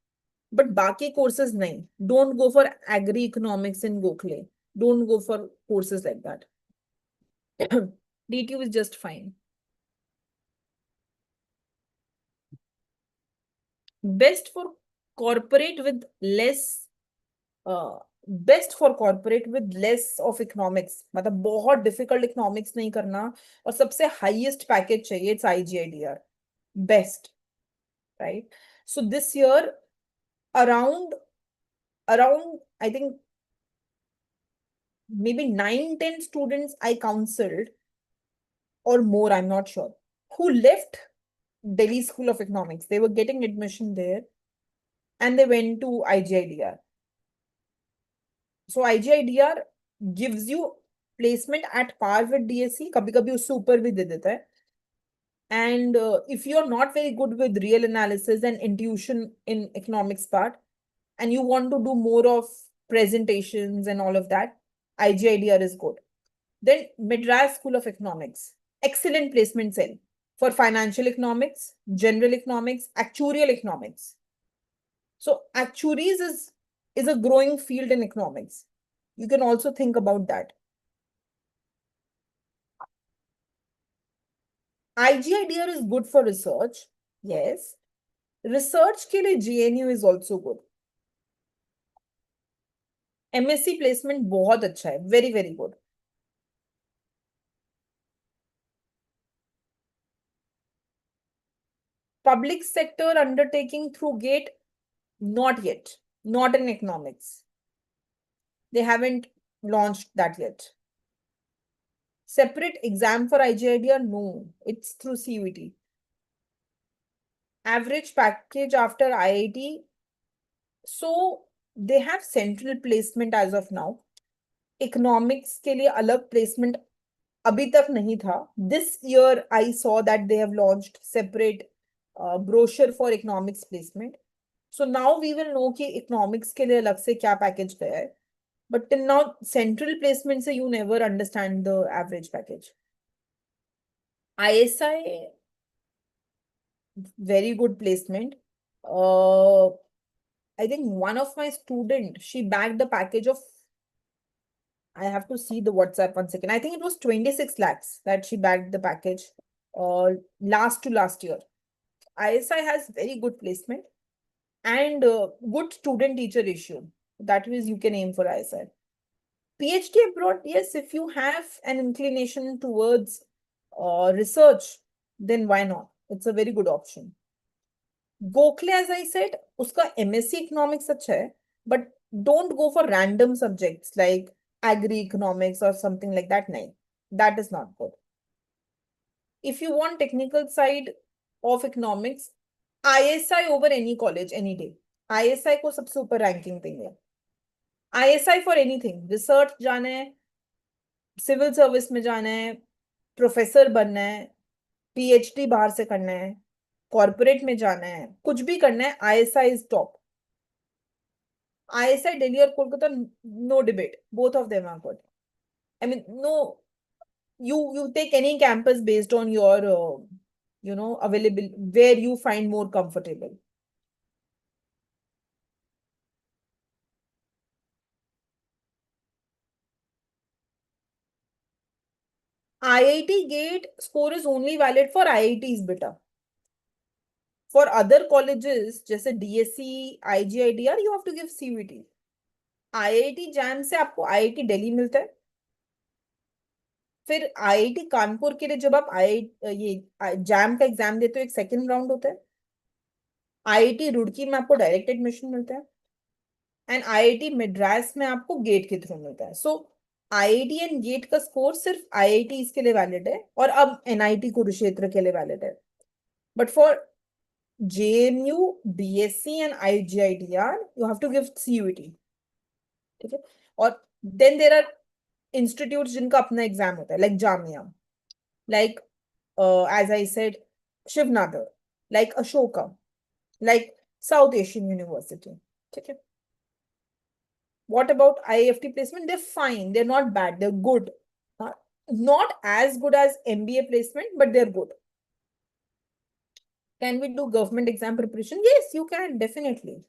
but baki courses nahi. Don't go for agri economics in Gokhale. Don't go for courses like that. DTU is just fine. Best for corporate with less of economics. मतलब बहुत difficult economics नहीं करना और सबसे highest package चाहिए. It's IGIDR. Best, right? So this year around I think maybe 9-10 students I counseled or more, I'm not sure. who left Delhi School of Economics. They were getting admission there and they went to IGIDR. So IGIDR gives you placement at par with DSC. कभी कभी उससे ऊपर भी दे देता है. And if you're not very good with real analysis and intuition in economics part, and you want to do more of presentations and all of that, IGIDR is good. Then Madras School of Economics, excellent placement cell for financial economics, general economics, actuarial economics. So actuaries is a growing field in economics. You can also think about that. IGIDR is good for research. Yes. Research के लिए JNU is also good. MSc placement बहुत अच्छा है. Very, very good. Public sector undertaking through GATE, not yet. Not in economics. They haven't launched that yet. Separate exam for IGIDR? No, it's through CUET. Average package after IIT. So they have central placement as of now. Economics के लिए अलग placement अभी तक नहीं था. This year I saw that they have launched separate brochure for economics placement. So now we will know कि economics के लिए अलग से क्या package गया है. But till now, central placement से you never understand the average package. ISI, very good placement. I think one of my student, she bagged the package of, I have to see the WhatsApp 1 second. I think it was 26 lakhs that she bagged the package last to last year. ISI has very good placement and good student-teacher ratio. That means you can aim for ISI. PhD abroad, yes, if you have an inclination towards research, then why not? It's a very good option. Gokhale, as I said, uska MSc Economics अच्छा है, but don't go for random subjects like agri-economics or something like that. No, that is not good. If you want technical side of economics, ISI over any college, any day. ISI को सबसे ऊपर ranking देंगे. ISI for anything. Research जाना है, civil service में जाना है, professor बनना है, पीएचडी बाहर से करना है, कॉर्पोरेट में जाना है, कुछ भी करना है, ISI is top. ISI Delhi or Kolkata, no debate. Both of them are good. I mean, no, you take any campus based on your available where you find more comfortable. IIT GATE score is only valid for IITs, beta. For other colleges, जैसे DSC, IGIDR, you have to give CUET. IIT JAM से आपको IIT Delhi मिलता है. फिर IIT Kanpur के लिए जब आप ये जैम का एग्जाम देते हो, एक सेकंड राउंड होता है. IIT रुड़की में आपको डायरेक्ट एडमिशन मिलता है. एंड IIT मद्रास में आपको गेट के थ्रू मिलता है. सो IIT एंड गेट का स्कोर सिर्फ IIT के लिए वैलिड है और अब NIT कुरुक्षेत्र के लिए वैलिड है. But for JNU, DSC and IGIDR, you have to give CUET. ठीक है. और then there are institutes जिनका अपना एग्जाम होता है, like Jamia, like as I said, शिवनागर, like Ashoka, like South Asian University. ठीक है. What about IFT placement? They're fine. They're not bad. They're good. Not as good as MBA placement, but they're good. Can we do government exam preparation? Yes, you can, definitely.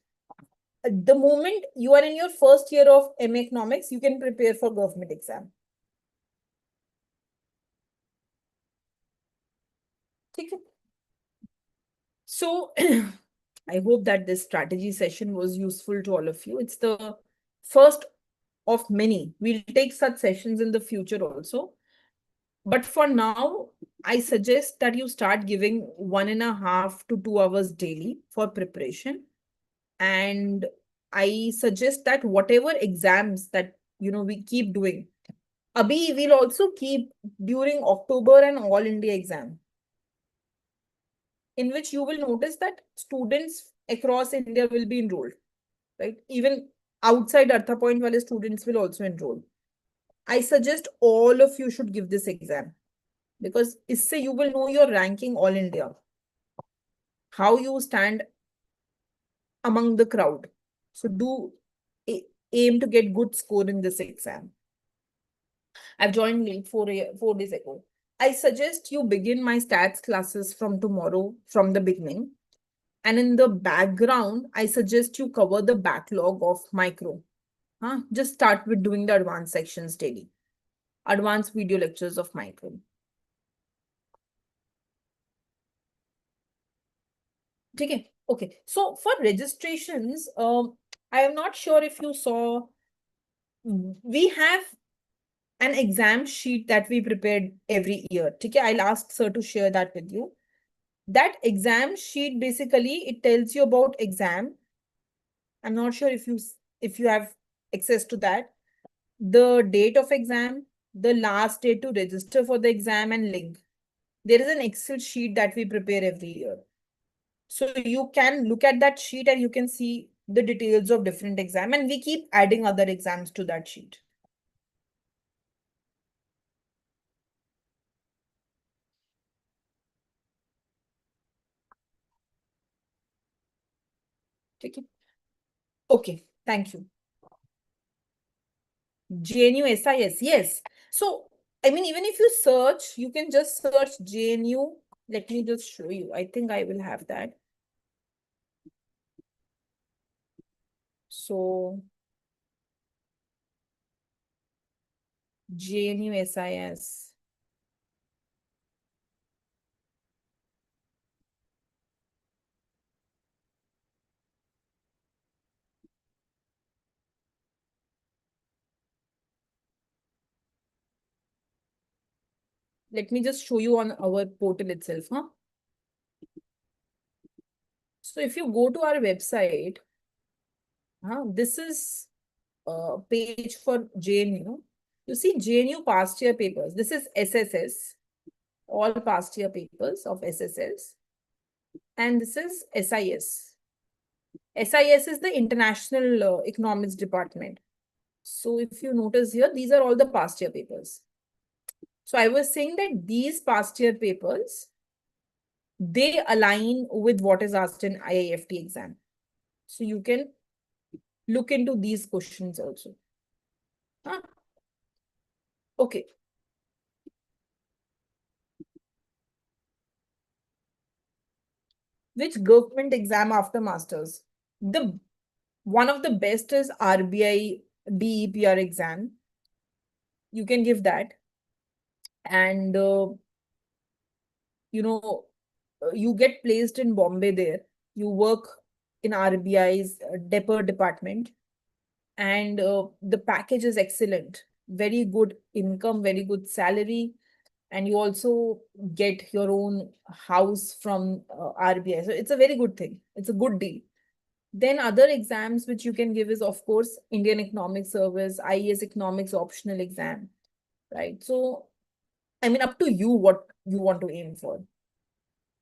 The moment you are in your first year of MA Economics, you can prepare for government exam. Okay. So, I hope that this strategy session was useful to all of you. It's the first of many. We'll take such sessions in the future also. But for now, I suggest that you start giving 1.5 to 2 hours daily for preparation. And I suggest that whatever exams that we keep doing, Abhi will also keep during October and All India exam. in which you will notice that students across India will be enrolled, right? Even outside Artha Point wale students will also enroll. I suggest all of you should give this exam because isse you will know your ranking all India, how you stand among the crowd. So do aim to get good score in this exam. I've joined late 4 days ago. I suggest you begin my stats classes from tomorrow, from the beginning. And in the background, I suggest you cover the backlog of micro. Just start with doing the advanced sections daily. Advanced video lectures of micro. Okay. Okay. So for registrations, I am not sure if you saw, we have an exam sheet that we prepared every year. Okay. I'll ask sir to share that with you. That exam sheet, basically, it tells you about exam. I'm not sure if you have access to that. The date of exam, the last date to register for the exam, and link. There is an Excel sheet that we prepare every year. So you can look at that sheet and you can see the details of different exam, and we keep adding other exams to that sheet. Okay. Okay. Thank you. JNU SIS. Yes. So, I mean, even if you search, you can just search JNU. Let me just show you. I think I will have that. So, JNU SIS. Let me just show you on our portal itself. So if you go to our website, this is a page for JNU. You see JNU past year papers. This is SSS, all past year papers of SSS. And this is SIS. SIS is the International Economics Department. So if you notice here, these are all the past year papers. So I was saying that these past year papers, they align with what is asked in IIFT exam. So you can look into these questions also. Okay. Which government exam after masters? The one of the best is RBI DEPR exam. You can give that. And you get placed in Bombay there. You work in RBI's DEPR department, and the package is excellent. Very good income, very good salary, and you also get your own house from RBI. So it's a very good thing. It's a good deal. Then other exams which you can give is, of course, Indian Economic Service, IAS Economics optional exam, right? So, I mean, up to you what you want to aim for.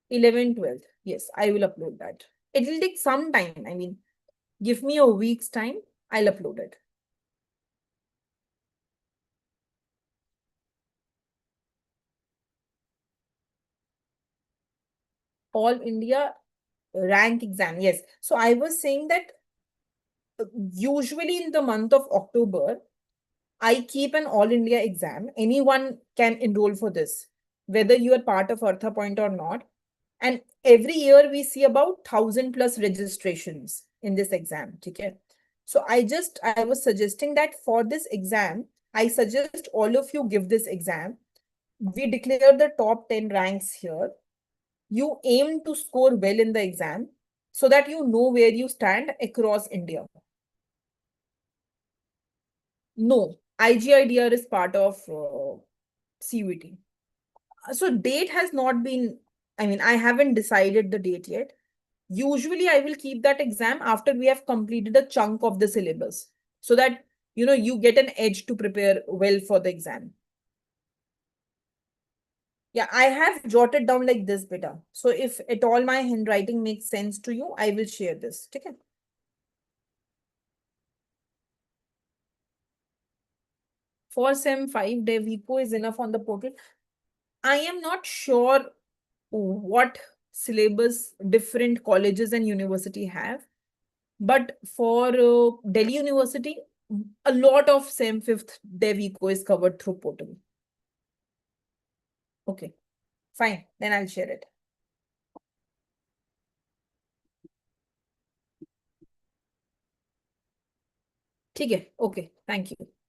11, 12. Yes, I will upload that. It will take some time. I mean, give me a week's time. I'll upload it. All India rank exam. Yes. So I was saying that usually in the month of October, I keep an all India exam. Anyone can enroll for this, whether you are part of Artha Point or not. And every year we see about 1,000 plus registrations in this exam. Okay. So I was suggesting that for this exam, I suggest all of you give this exam. We declare the top 10 ranks here. You aim to score well in the exam so that you know where you stand across India. No, IGIDR is part of CUET. So date has not been, I mean, I haven't decided the date yet. Usually I will keep that exam after we have completed a chunk of the syllabus so that, you get an edge to prepare well for the exam. Yeah, I have jotted down like this, beta. So if at all my handwriting makes sense to you, I will share this. Okay. For SEM 5, Dev Eco is enough on the portal. I am not sure what syllabus different colleges and university have, but for Delhi University, a lot of SEM 5th Dev Eco is covered through portal. Okay, fine. Then I'll share it. ठीक है, okay, thank you.